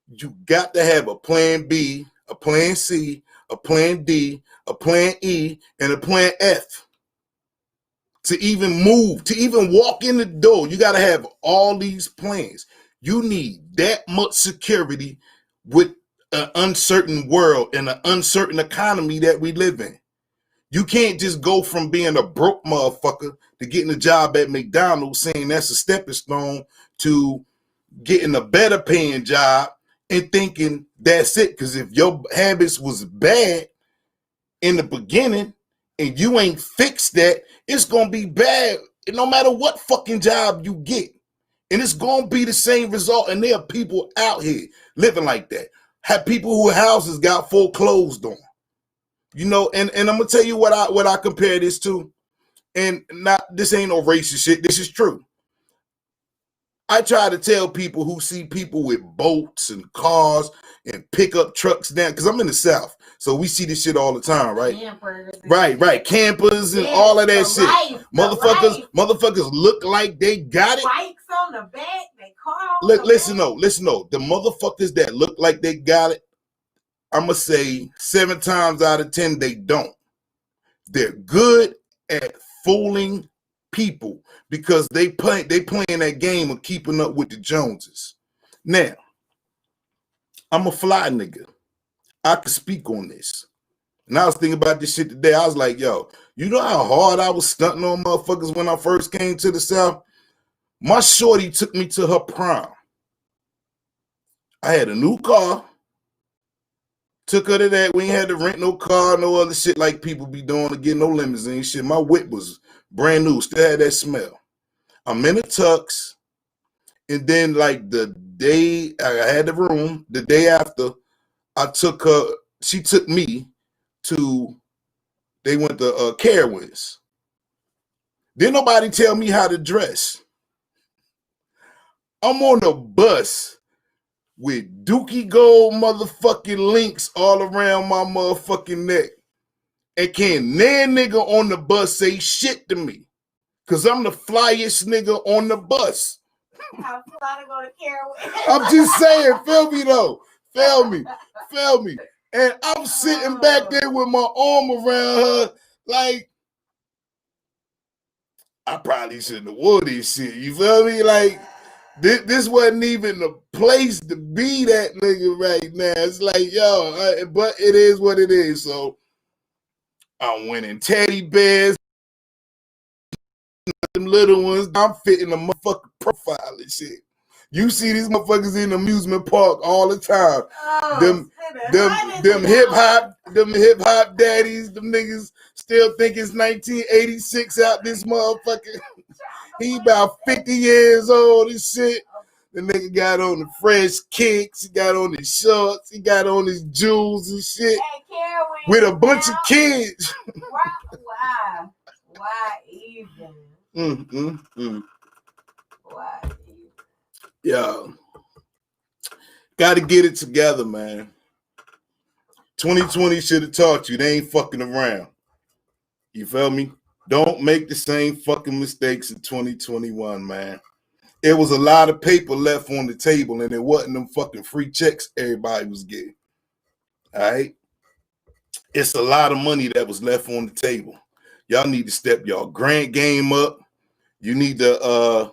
You got to have a plan B, a plan C, a plan D, a plan E, and a plan F. To even move, to even walk in the door, you got to have all these plans. You need that much security with an uncertain world and an uncertain economy that we live in. You can't just go from being a broke motherfucker to getting a job at McDonald's saying that's a stepping stone to getting a better paying job and thinking that's it. Because if your habits was bad in the beginning and you ain't fixed that, it's going to be bad no matter what fucking job you get. And it's going to be the same result. And there are people out here living like that. Have people whose houses got foreclosed on. You know, and I'm gonna tell you what I compare this to, and this ain't no racist shit. This is true. I try to tell people who see people with boats and cars and pickup trucks down, because I'm in the South, so we see this shit all the time, right? Campers. Right. Campers and all of that shit. Motherfuckers look like they got it. Bikes on the back, they car on Look, the listen back. though. The motherfuckers that look like they got it, I'm going to say 7 times out of 10, they don't. They're good at fooling people because they playing that game of keeping up with the Joneses. Now, I'm a fly nigga. I can speak on this. And I was thinking about this shit today. I was like, yo, you know how hard I was stunting on motherfuckers when I first came to the South? My shorty took me to her prom. I had a new car. Took her to that. We ain't had to rent no car, no other shit like people be doing to get no limousine shit. My whip was brand new, still had that smell. I'm in a tux, and then like the day I had the room, the day after, she took me to, they went to Carowinds. Didn't nobody tell me how to dress. I'm on the bus with Dookie Gold motherfucking links all around my motherfucking neck. And can't nigga on the bus say shit to me. Cause I'm the flyest nigga on the bus. How fly to go to Carowinds. I'm just saying, feel me though. Feel me. And I'm sitting back there with my arm around her, like, I probably shouldn't have wore this shit. You feel me? Like, this wasn't even the place to be that nigga right now. It's like, yo, but it is what it is. So I'm winning teddy bears, them little ones. I'm fitting a motherfucking profile and shit. You see these motherfuckers in the amusement park all the time. Oh, them hip hop daddies, them niggas still think it's 1986 out this motherfucker. He about 50 years old and shit. The nigga got on the fresh kicks, he got on his shorts, he got on his jewels and shit. With a bunch of kids. Why even? Why even? Yeah. Got to get it together, man. 2020 should have taught you they ain't fucking around. You feel me? Don't make the same fucking mistakes in 2021, man. It was a lot of paper left on the table, and it wasn't them fucking free checks everybody was getting. All right? It's a lot of money that was left on the table. Y'all need to step y'all grant game up. You need to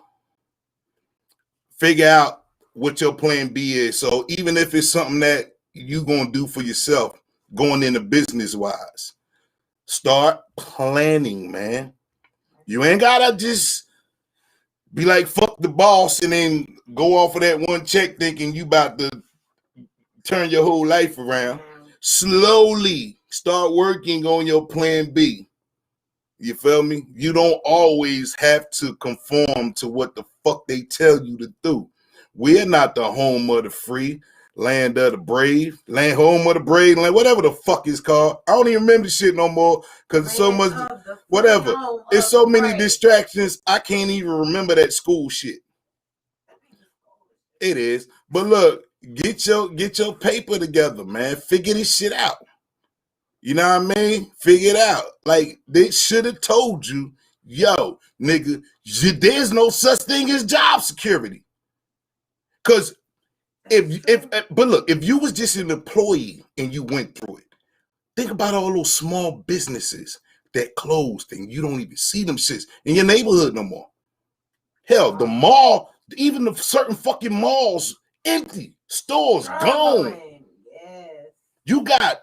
figure out what your plan B is. So even if it's something that you gonna do for yourself, going into business wise, start planning, man. You ain't gotta just be like fuck the boss and then go off of that one check thinking you about to turn your whole life around. Slowly start working on your plan B. You feel me? You don't always have to conform to what the fuck they tell you to do. We're not the home of the free, land of the brave, home of the brave, land, whatever the fuck it's called. I don't even remember shit no more because it's so much, whatever. It's so many distractions. I can't even remember that school shit. It is. But look, get your paper together, man. Figure this shit out. You know what I mean? Figure it out. Like, they should have told you, yo, nigga, there's no such thing as job security. Because but look, if you was just an employee and you went through it, think about all those small businesses that closed and you don't even see them shits in your neighborhood no more. Hell, the mall, even the certain fucking malls, empty. Stores gone. Yes. You got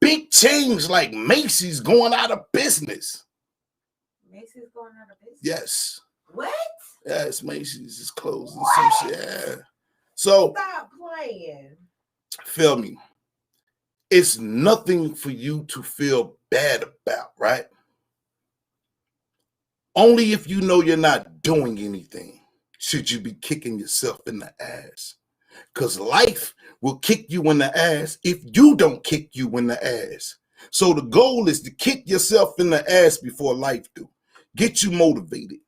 big chains like Macy's going out of business. Macy's going out of business? Yes. What? Yes, Macy's is closing some shit. Yeah. So stop playing. Feel me. It's nothing for you to feel bad about, right? Only if you know you're not doing anything should you be kicking yourself in the ass. Because life will kick you in the ass if you don't kick you in the ass. So the goal is to kick yourself in the ass before life do. Get you motivated.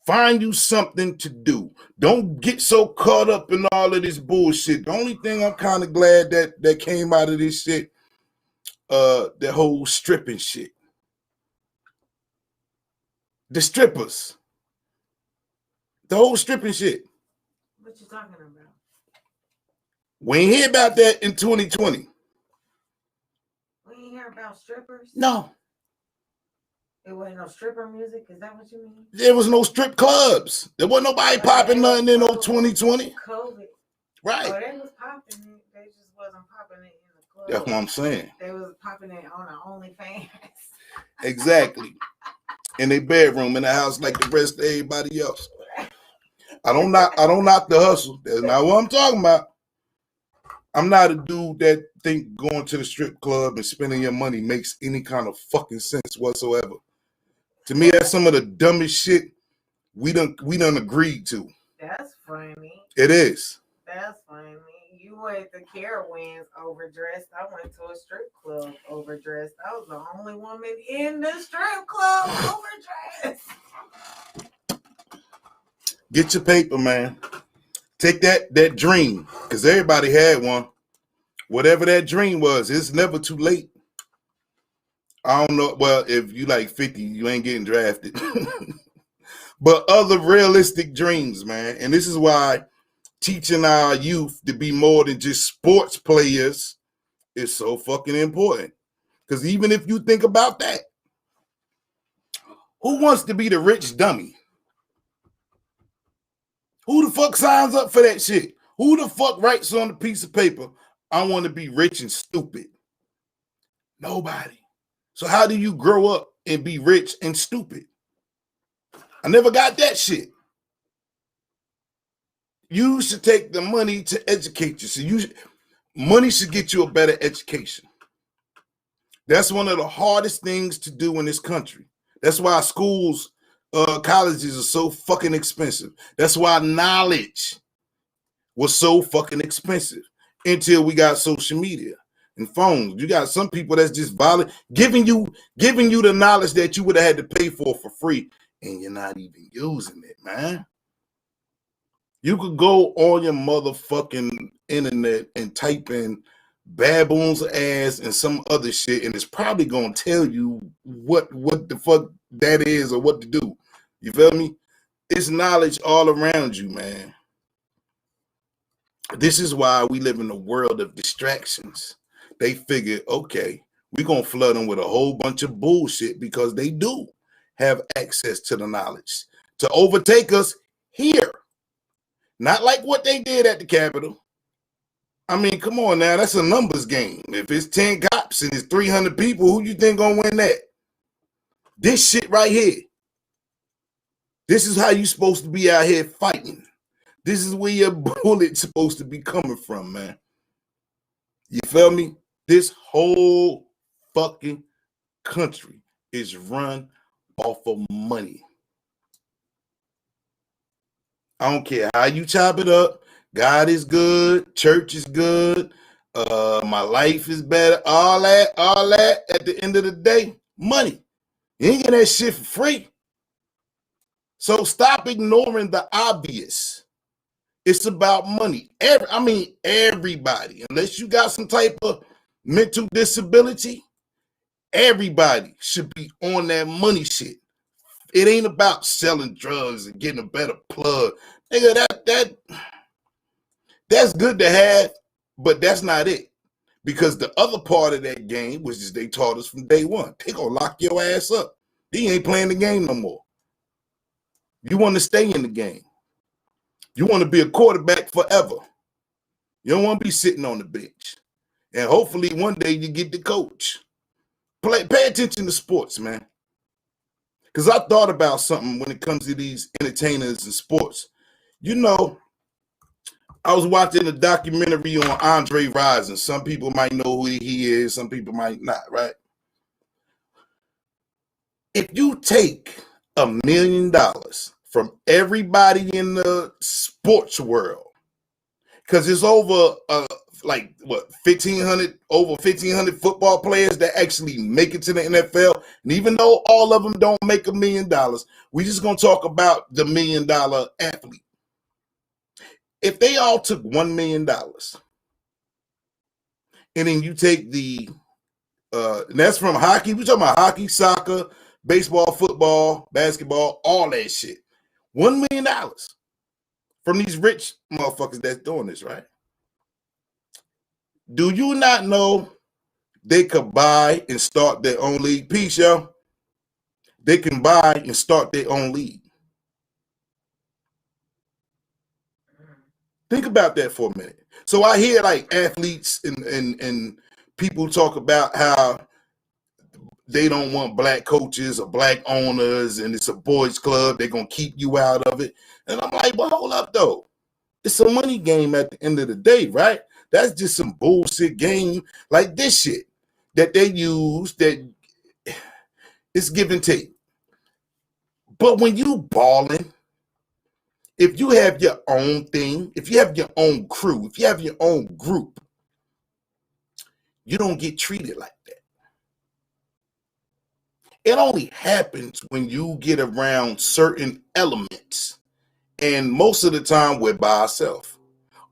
Find you something to do. Don't get so caught up in all of this bullshit. The only thing I'm kind of glad that came out of this shit, the whole stripping shit. The strippers. The whole stripping shit. What you talking about? We ain't hear about that in 2020. We ain't hear about strippers? No. It wasn't no stripper music? Is that what you mean? There was no strip clubs. There wasn't nobody popping nothing in 2020. COVID. Right. Oh, they was popping it. They just wasn't popping it in the club. That's what I'm saying. They was popping it on the OnlyFans. Exactly. In their bedroom in the house like the rest of everybody else. I don't knock the hustle. That's not what I'm talking about. I'm not a dude that think going to the strip club and spending your money makes any kind of fucking sense whatsoever. To me, that's some of the dumbest shit we done agreed to. That's funny. It is. That's funny. You went to Carowinds overdressed. I went to a strip club overdressed. I was the only woman in the strip club overdressed. Get your paper, man. Take that dream, because everybody had one. Whatever that dream was, it's never too late. I don't know. Well, if you like 50, you ain't getting drafted. But other realistic dreams, man. And this is why teaching our youth to be more than just sports players is so fucking important. Because even if you think about that, who wants to be the rich dummy? Who the fuck signs up for that shit? Who the fuck writes on a piece of paper, I want to be rich and stupid? Nobody. So how do you grow up and be rich and stupid? I never got that shit. You should take the money to educate you. So money should get you a better education. That's one of the hardest things to do in this country. That's why schools, colleges are so fucking expensive. That's why knowledge was so fucking expensive until we got social media and phones. You got some people that's just violent, giving you the knowledge that you would have had to pay for free, and you're not even using it, man. You could go on your motherfucking internet and type in baboon's ass and some other shit, and it's probably gonna tell you what the fuck that is or what to do. You feel me? It's knowledge all around you, man. This is why we live in a world of distractions. They figure, okay, we're gonna flood them with a whole bunch of bullshit because they do have access to the knowledge to overtake us here. Not like what they did at the Capitol. I mean, come on now, that's a numbers game. If it's 10 cops and it's 300 people, who you think gonna win that? This shit right here. This is how you supposed to be out here fighting. This is where your bullet's supposed to be coming from, man. You feel me? This whole fucking country is run off of money. I don't care how you chop it up. God is good. Church is good. My life is better. All that. At the end of the day, money. You ain't getting that shit for free. So stop ignoring the obvious. It's about money. Everybody, unless you got some type of mental disability, everybody should be on that money shit. It ain't about selling drugs and getting a better plug. Nigga, that's good to have, but that's not it. Because the other part of that game was just they taught us from day one. They gonna lock your ass up. They ain't playing the game no more. You want to stay in the game. You want to be a quarterback forever. You don't want to be sitting on the bench. And hopefully one day you get the coach. Pay attention to sports, man. Because I thought about something when it comes to these entertainers and sports. You know, I was watching a documentary on Andre Rison. Some people might know who he is. Some people might not, right? If you take $1 million from everybody in the sports world, because it's over over 1,500 football players that actually make it to the NFL. And even though all of them don't make $1 million, we're just going to talk about the $1 million athlete. If they all took $1 million and then you take and that's from hockey, we're talking about hockey, soccer, baseball, football, basketball, all that shit. $1 million from these rich motherfuckers that's doing this, right? Do you not know they could buy and start their own league? Peace, yo. They can buy and start their own league. Think about that for a minute. So I hear like athletes and people talk about how they don't want black coaches or black owners and it's a boys club. They're going to keep you out of it. And I'm like, well, hold up, though. It's a money game at the end of the day, right? That's just some bullshit game like this shit that they use that it's give and take. But when you balling, if you have your own thing, if you have your own crew, if you have your own group, you don't get treated like that. It only happens when you get around certain elements. And most of the time we're by ourselves.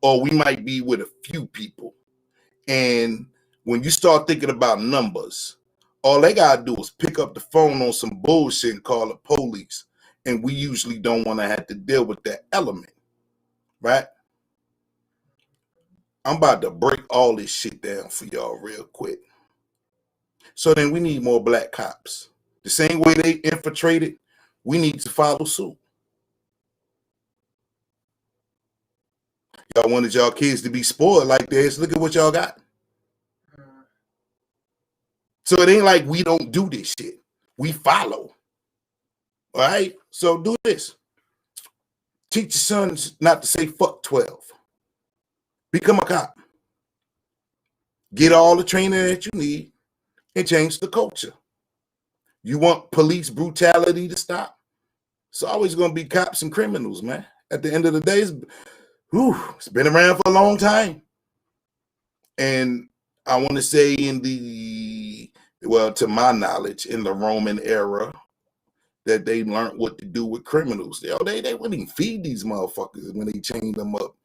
Or we might be with a few people. And when you start thinking about numbers, all they got to do is pick up the phone on some bullshit and call the police. And we usually don't want to have to deal with that element, right? I'm about to break all this shit down for y'all real quick. So then we need more black cops. The same way they infiltrated, we need to follow suit. Y'all wanted y'all kids to be spoiled like this. Look at what y'all got. So it ain't like we don't do this shit. We follow. All right? So do this. Teach your sons not to say fuck 12. Become a cop. Get all the training that you need and change the culture. You want police brutality to stop? It's always going to be cops and criminals, man. At the end of the day, it's been around for a long time. And I want to say to my knowledge, in the Roman era, that they learned what to do with criminals. They wouldn't even feed these motherfuckers when they chained them up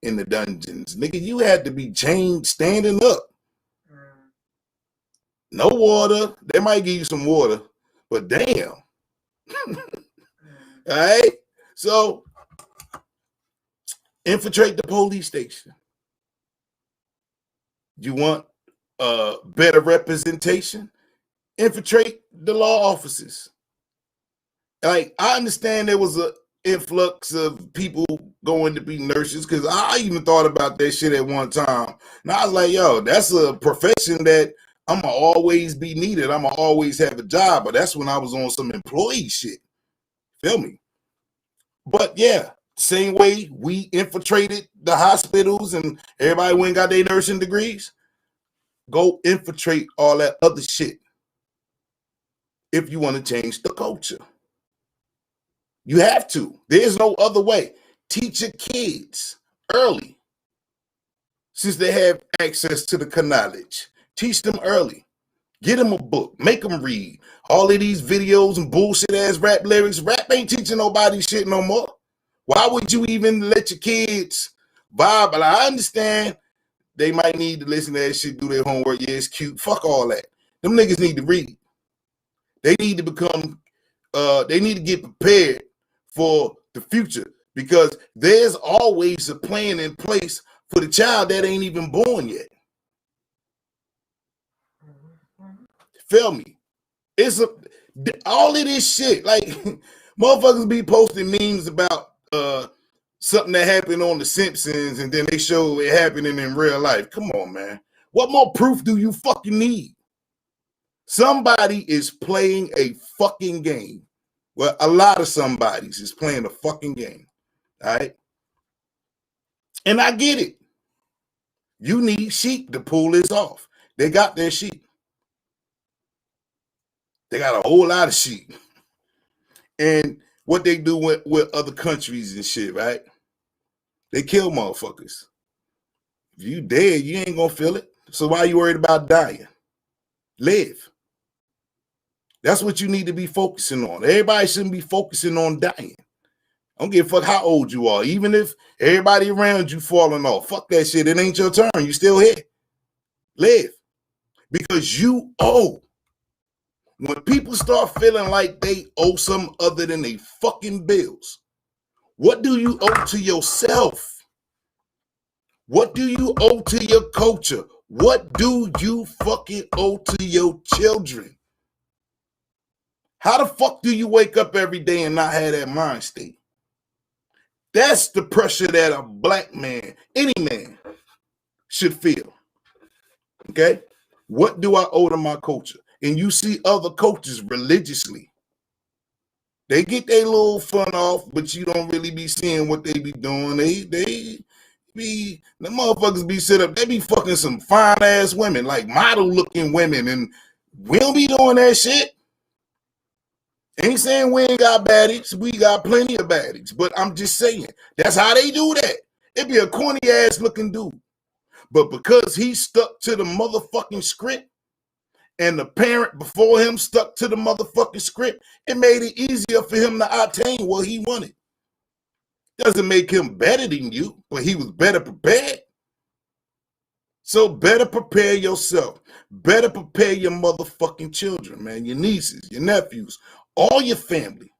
in the dungeons. Nigga, you had to be chained standing up. No water. They might give you some water, but damn. All right? So, infiltrate the police station. You want better representation? Infiltrate the law offices. Like, I understand there was an influx of people going to be nurses, because I even thought about that shit at one time. And I was like, yo, that's a profession that I'm going to always be needed. I'm going to always have a job. But that's when I was on some employee shit. Feel me? But yeah, same way we infiltrated the hospitals and everybody went and got their nursing degrees. Go infiltrate all that other shit if you want to change the culture. You have to. There's no other way. Teach your kids early, since they have access to the knowledge. Teach them early. Get them a book. Make them read. All of these videos and bullshit ass rap lyrics. Rap ain't teaching nobody shit no more. Why would you even let your kids vibe? But I understand they might need to listen to that shit, do their homework. Yeah, it's cute. Fuck all that. Them niggas need to read. They need to become, they need to get prepared for the future, because there's always a plan in place for the child that ain't even born yet. Feel me? It's all of this shit. Like, motherfuckers be posting memes about something that happened on The Simpsons, and then they show it happening in real life. Come on, man. What more proof do you fucking need? Somebody is playing a fucking game. Well, a lot of somebodies is playing a fucking game. All right? And I get it. You need sheep to pull this off. They got their sheep. They got a whole lot of sheep. And what they do with other countries and shit, right? They kill motherfuckers. If you dead, you ain't gonna feel it. So why are you worried about dying? Live. That's what you need to be focusing on. Everybody shouldn't be focusing on dying. I don't give a fuck how old you are. Even if everybody around you falling off, fuck that shit. It ain't your turn. You still here. Live. Because you owe. When people start feeling like they owe some other than they fucking bills, what do you owe to yourself? What do you owe to your culture? What do you fucking owe to your children? How the fuck do you wake up every day and not have that mind state? That's the pressure that a black man, any man, should feel. Okay? What do I owe to my culture? And you see other cultures religiously. They get their little fun off, but you don't really be seeing what they be doing. The motherfuckers be set up, they be fucking some fine ass women, like model looking women, and we don't be doing that shit. Ain't saying we ain't got baddies, we got plenty of baddies, but I'm just saying, that's how they do that. It be a corny ass looking dude. But because he stuck to the motherfucking script, and the parent before him stuck to the motherfucking script, it made it easier for him to obtain what he wanted. Doesn't make him better than you, but he was better prepared. So better prepare yourself. Better prepare your motherfucking children, man. Your nieces, your nephews, all your family.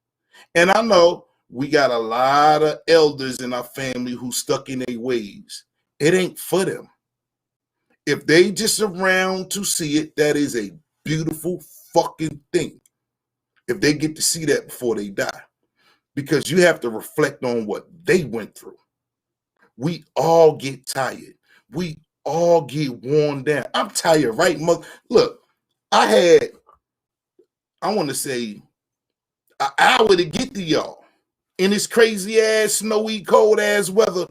And I know we got a lot of elders in our family who stuck in their ways. It ain't for them. If they just around to see it, that is a beautiful fucking thing. If they get to see that before they die. Because you have to reflect on what they went through. We all get tired. We all get worn down. I'm tired, right, mother? Look, I want to say, an hour to get to y'all. in this crazy ass, snowy, cold ass weather,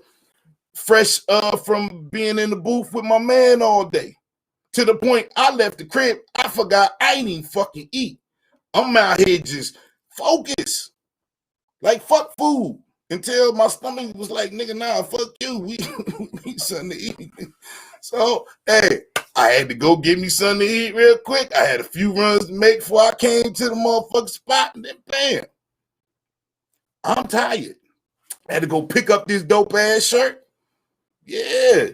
fresh from being in the booth with my man all day. To the point I left the crib, I forgot I ain't even fucking eat. I'm out here just focused. Like fuck food. Until my stomach was like, nigga, nah, fuck you. We need something to eat. So, hey, I had to go get me something to eat real quick. I had a few runs to make before I came to the motherfucking spot, and then bam. I'm tired. I had to go pick up this dope ass shirt. Yeah.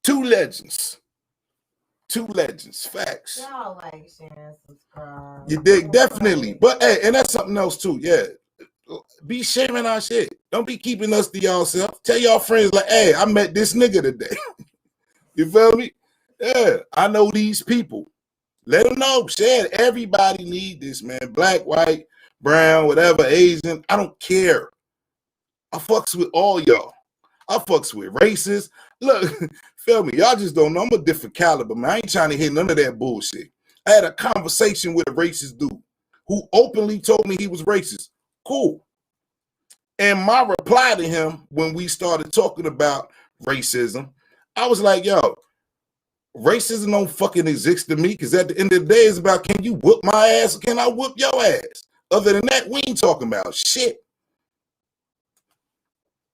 Two legends. Facts. Y'all like, share, subscribe. You dig? Definitely. But hey, and that's something else too. Yeah. Be sharing our shit. Don't be keeping us to yourself. Tell y'all friends like, hey, I met this nigga today. You feel me? Yeah, I know these people. Let them know. Share it. Everybody need this, man. Black, white, brown, whatever, Asian. I don't care. I fucks with all y'all. I fucks with racists. Look, feel me? Y'all just don't know. I'm a different caliber, man. I ain't trying to hear none of that bullshit. I had a conversation with a racist dude who openly told me he was racist. Cool. And my reply to him when we started talking about racism, I was like, yo, racism don't fucking exist to me, because at the end of the day, it's about, can you whoop my ass or can I whoop your ass? Other than that, we ain't talking about shit.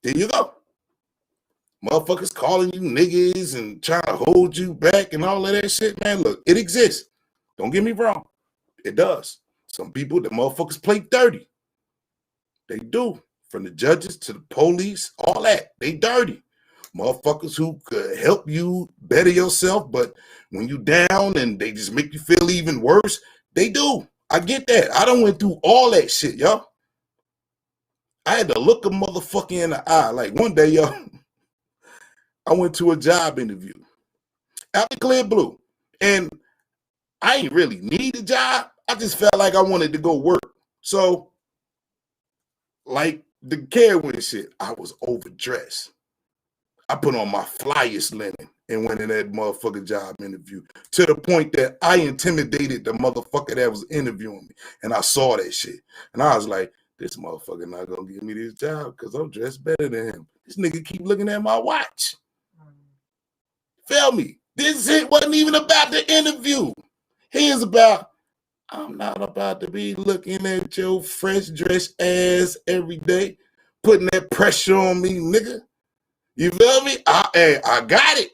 There you go. Motherfuckers calling you niggas and trying to hold you back and all of that shit, man. Look, it exists. Don't get me wrong. It does. Some people, the motherfuckers play dirty. They do. From the judges to the police, all that. They dirty. Motherfuckers who could help you better yourself, but when you down and they just make you feel even worse, they do. I get that. I done went through all that shit, yo. I had to look a motherfucker in the eye. Like one day, yo, I went to a job interview out the clear blue. And I ain't really need a job. I just felt like I wanted to go work. So, like the Carowin shit, I was overdressed. I put on my flyest linen and went in that motherfucking job interview to the point that I intimidated the motherfucker that was interviewing me. And I saw that shit. And I was like, this motherfucker not going to give me this job because I'm dressed better than him. This nigga keep looking at my watch. Feel me? This shit wasn't even about the interview. Here's about, I'm not about to be looking at your fresh dressed ass every day, putting that pressure on me, nigga. You feel me? I got it.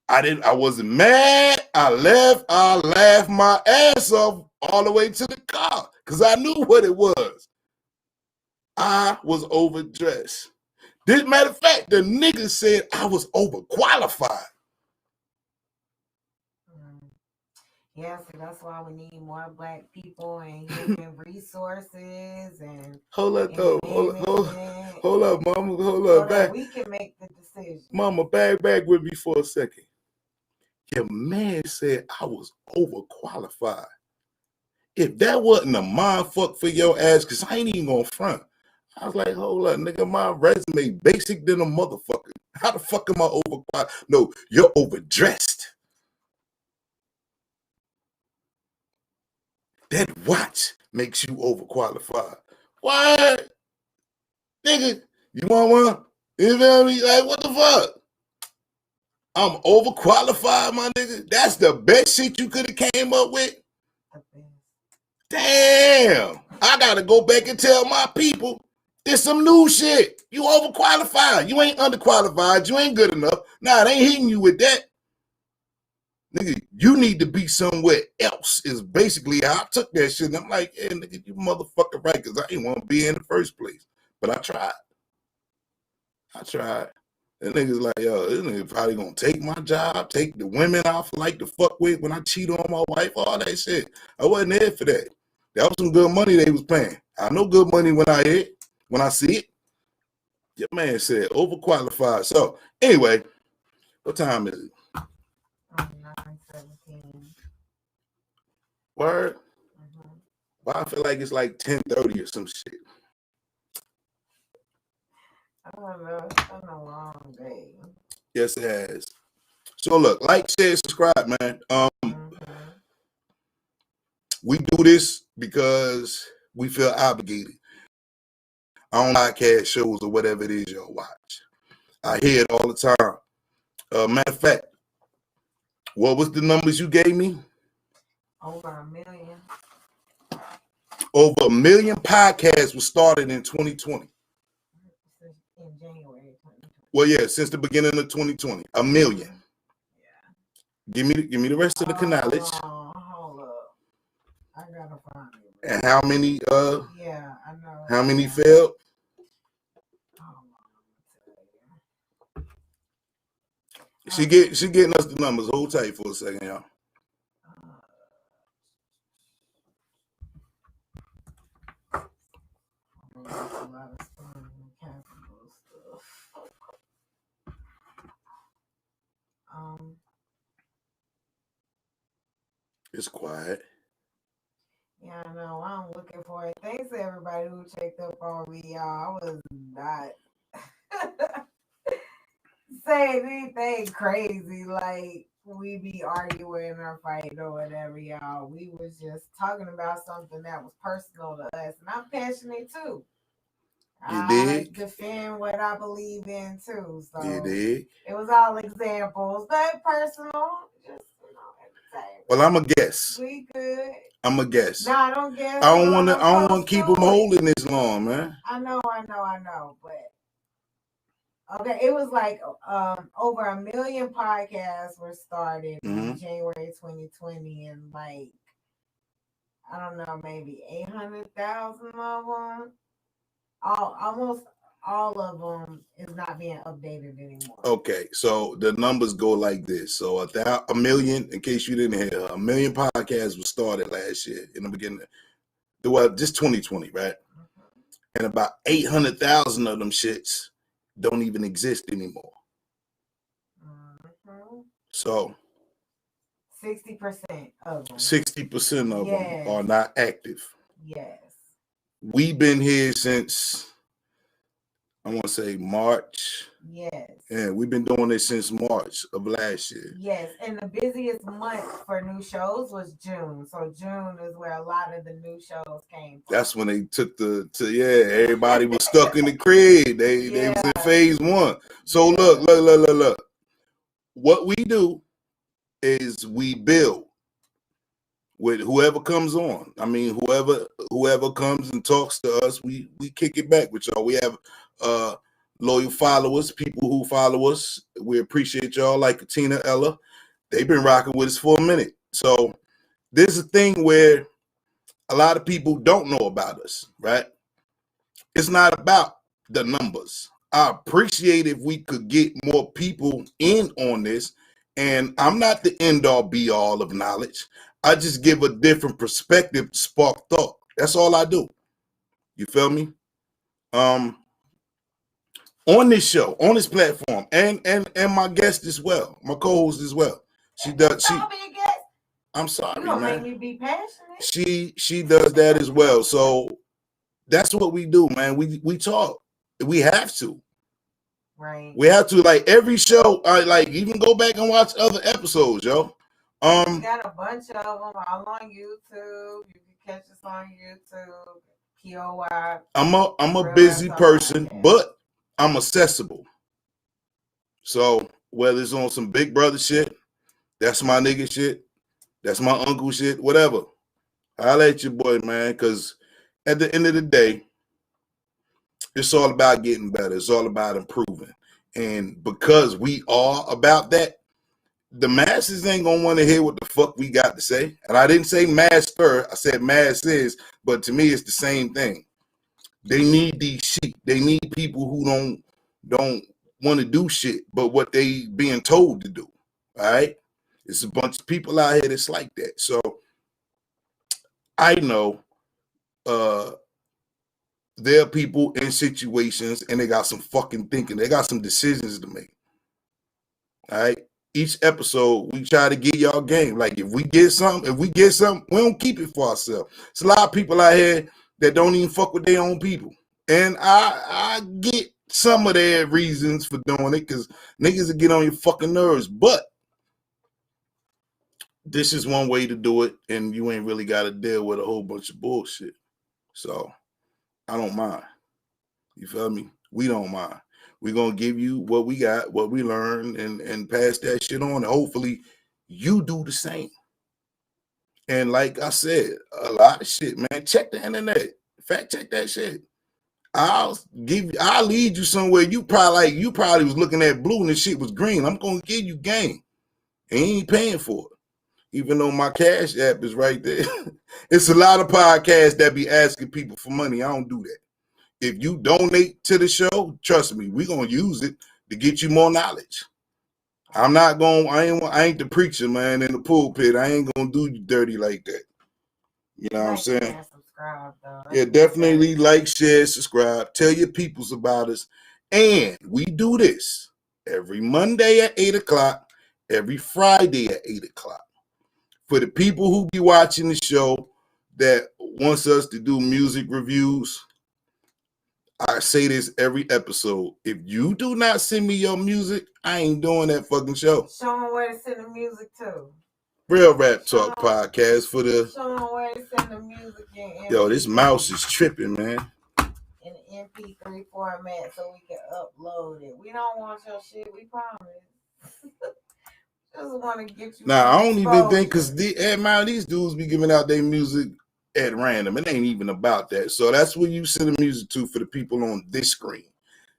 I wasn't mad. I laughed my ass off all the way to the car because I knew what it was. I was overdressed. This matter of fact, the nigga said I was overqualified. Yeah, so that's why we need more black people and human resources and hold up, mama, hold up, back. We can make the decision. Mama, back with me for a second. Your man said I was overqualified. If that wasn't a mind fuck for your ass, because I ain't even gonna front. I was like, hold up, nigga, my resume basic than a motherfucker. How the fuck am I overqualified? No, you're overdressed. That watch makes you overqualified. What? Nigga, you want one? You feel me? Like, what the fuck? I'm overqualified, my nigga. That's the best shit you could have came up with. Damn. I gotta go back and tell my people there's some new shit. You overqualified. You ain't underqualified. You ain't good enough. Nah, they ain't hitting you with that. Nigga, you need to be somewhere else is basically how I took that shit. And I'm like, yeah, nigga, you motherfucker right, because I didn't want to be in the first place. But I tried. And niggas like, yo, this nigga probably gonna take my job, take the women I like to fuck with when I cheat on my wife, all that shit. I wasn't there for that. That was some good money they was paying. I know good money when I see it. Your man said overqualified. So anyway, what time is it? 9:17. Word? Well, I feel like it's like 10:30 or some shit. I don't know. It's been a long day. Yes, it has. So look, like, share, subscribe, man. We do this because we feel obligated. I don't podcast shows or whatever it is y'all watch. I hear it all the time. Matter of fact, what was the numbers you gave me? Over 1 million. Over 1 million podcasts was started in 2020. In January 2020. Well, yeah, since the beginning of 2020, 1 million. Yeah. Give me the rest of the knowledge. Hold up. I gotta find it. And how many? Yeah, I know. How many failed? She getting us the numbers. Hold tight for a second, y'all. A lot of capital stuff. It's quiet. Yeah, I know. I'm looking for it. Thanks to everybody who checked up on me, y'all. I was not saying anything crazy like we be arguing or fighting or whatever, y'all. We was just talking about something that was personal to us, and I'm passionate too. I defend what I believe in too. So it was all examples, but personal. Just well, I'm a guess. We good. I'm a guess. No, I don't guess. I don't want to keep them holding this long, man. I know, but okay, it was like over 1 million podcasts were started in January 2020, and like I don't know, maybe 800,000 of them. Almost all of them is not being updated anymore. Okay, so the numbers go like this. So 1 million, in case you didn't hear, 1 million podcasts was started last year in the beginning. Well, just 2020, right? And about 800,000 of them shits don't even exist anymore. So 60% of them. 60% of them are not active. Yes. We've been here since, I want to say March. Yes. Yeah, we've been doing this since March of last year. Yes, and the busiest month for new shows was June. So June is where a lot of the new shows came from. That's when they took everybody was stuck in the crib. They was in phase 1. So look. What we do is we build with whoever comes on. I mean, whoever comes and talks to us, we kick it back with y'all. We have loyal followers, people who follow us. We appreciate y'all, like Tina, Ella. They've been rocking with us for a minute. So there's a thing where a lot of people don't know about us, right? It's not about the numbers. I appreciate if we could get more people in on this. And I'm not the end all be all of knowledge. I just give a different perspective, spark thought. That's all I do. You feel me? On this show, on this platform, and my guest as well, my co-host as well. She does. I'm sorry, man. Make me be passionate. She does that as well. So that's what we do, man. We talk. We have to. Right. We have to, like every show. Like even go back and watch other episodes, yo. We got a bunch of them all on YouTube. You can catch us on YouTube. POI. I'm a busy person, but I'm accessible. So whether it's on some Big Brother shit, that's my nigga shit, that's my uncle shit, whatever. I'll at your boy, man, because at the end of the day, it's all about getting better. It's all about improving. And because we are about that, the masses ain't gonna want to hear what the fuck we got to say. And I didn't say master, I said masses, but to me it's the same thing. They need these sheep. They need people who don't want to do shit, but what they being told to do. All right? It's a bunch of people out here that's like that. So I know there are people in situations and they got some fucking thinking. They got some decisions to make. All right? Each episode, we try to get y'all game. Like if we get something, we don't keep it for ourselves. It's a lot of people out here that don't even fuck with their own people. And I get some of their reasons for doing it because niggas will get on your fucking nerves. But this is one way to do it, and you ain't really got to deal with a whole bunch of bullshit. So I don't mind. You feel me? We don't mind. We're gonna give you what we got, what we learned, and pass that shit on. And hopefully you do the same. And like I said, a lot of shit, man. Check the internet. Fact check that shit. I'll lead you somewhere. You probably was looking at blue and the shit was green. I'm gonna give you game. And you ain't paying for it. Even though my Cash App is right there. It's a lot of podcasts that be asking people for money. I don't do that. If you donate to the show, trust me, we're gonna use it to get you more knowledge. I ain't the preacher, man, in the pulpit. I ain't gonna do you dirty like that. You know what I'm saying? Subscribe, though. Yeah, definitely like, share, subscribe. Tell your peoples about us. And we do this every Monday at 8 o'clock, every Friday at 8 o'clock. For the people who be watching the show that wants us to do music reviews, I say this every episode. If you do not send me your music, I ain't doing that fucking show. Show them where to send the music to. Real Rap Talk Podcast for the... Show them where to send the music in. Yo, this mouse is tripping, man. In an MP3 format so we can upload it. We don't want your shit, we promise. Just want to get you. Now, I don't even think, because these dudes be giving out their music at random. It ain't even about that. So that's where you send the music to for the people on this screen.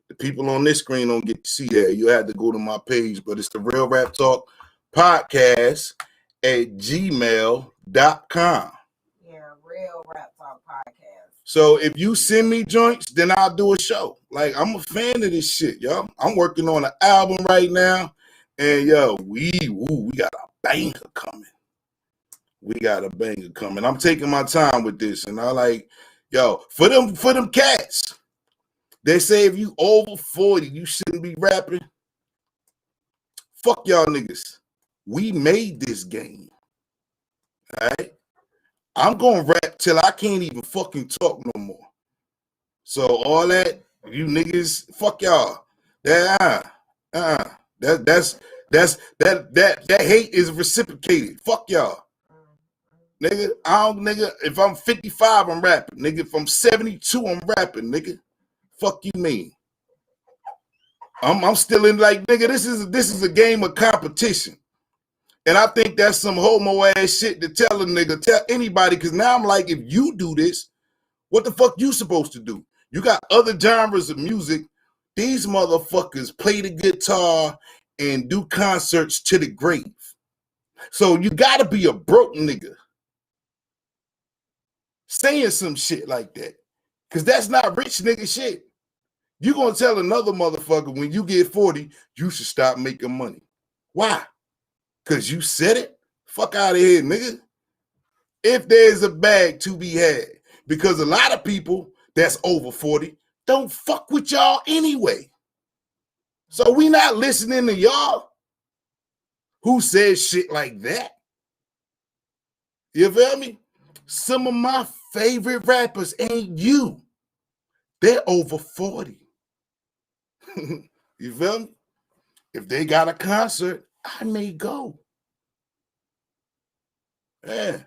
The people on this screen don't get to see that. You have to go to my page, but it's the Real Rap Talk Podcast at gmail.com. Yeah, Real Rap Talk Podcast. So if you send me joints, then I'll do a show. Like, I'm a fan of this shit, yo. I'm working on an album right now. And yo, we got a banger coming. We got a banger coming. I'm taking my time with this, and I like, yo, for them cats. They say if you over 40, you shouldn't be rapping. Fuck y'all niggas. We made this game. All right? I'm gonna rap till I can't even fucking talk no more. So all that, you niggas, fuck y'all. That hate is reciprocated. Fuck y'all. Nigga, if I'm 55, I'm rapping. Nigga, if I'm 72, I'm rapping, nigga. Fuck you mean? I'm still in, like, nigga, this is a game of competition. And I think that's some homo ass shit to tell a nigga, tell anybody, because now I'm like, if you do this, what the fuck you supposed to do? You got other genres of music. These motherfuckers play the guitar and do concerts to the grave. So you gotta be a broke nigga saying some shit like that. Because that's not rich nigga shit. You gonna tell another motherfucker when you get 40, you should stop making money. Why? Because you said it? Fuck out of here, nigga. If there's a bag to be had. Because a lot of people that's over 40 don't fuck with y'all anyway. So we not listening to y'all who says shit like that. You feel me? Some of my favorite rappers ain't you. They're over 40. You feel me? If they got a concert, I may go. Yeah.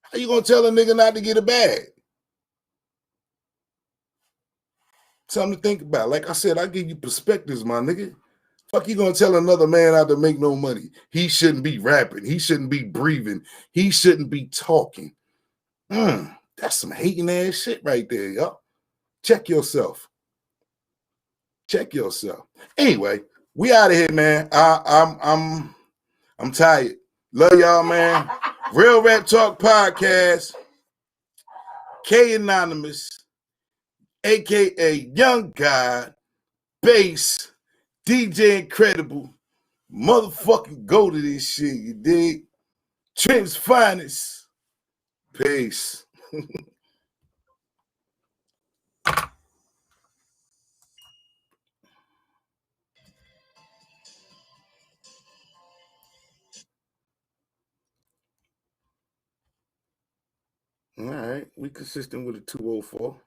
How you gonna tell a nigga not to get a bag? Something to think about. Like I said, I give you perspectives, my nigga. Fuck you gonna tell another man how to make no money? He shouldn't be rapping. He shouldn't be breathing. He shouldn't be talking. That's some hating ass shit right there, y'all. Check yourself. Check yourself. Anyway, we out of here, man. I'm tired. Love y'all, man. Real Rap Talk Podcast. K Anonymous, aka Young God, Bass, DJ Incredible. Motherfucking go to this shit, you dig? Trent's finest. Peace. All right, we consistent with a 204.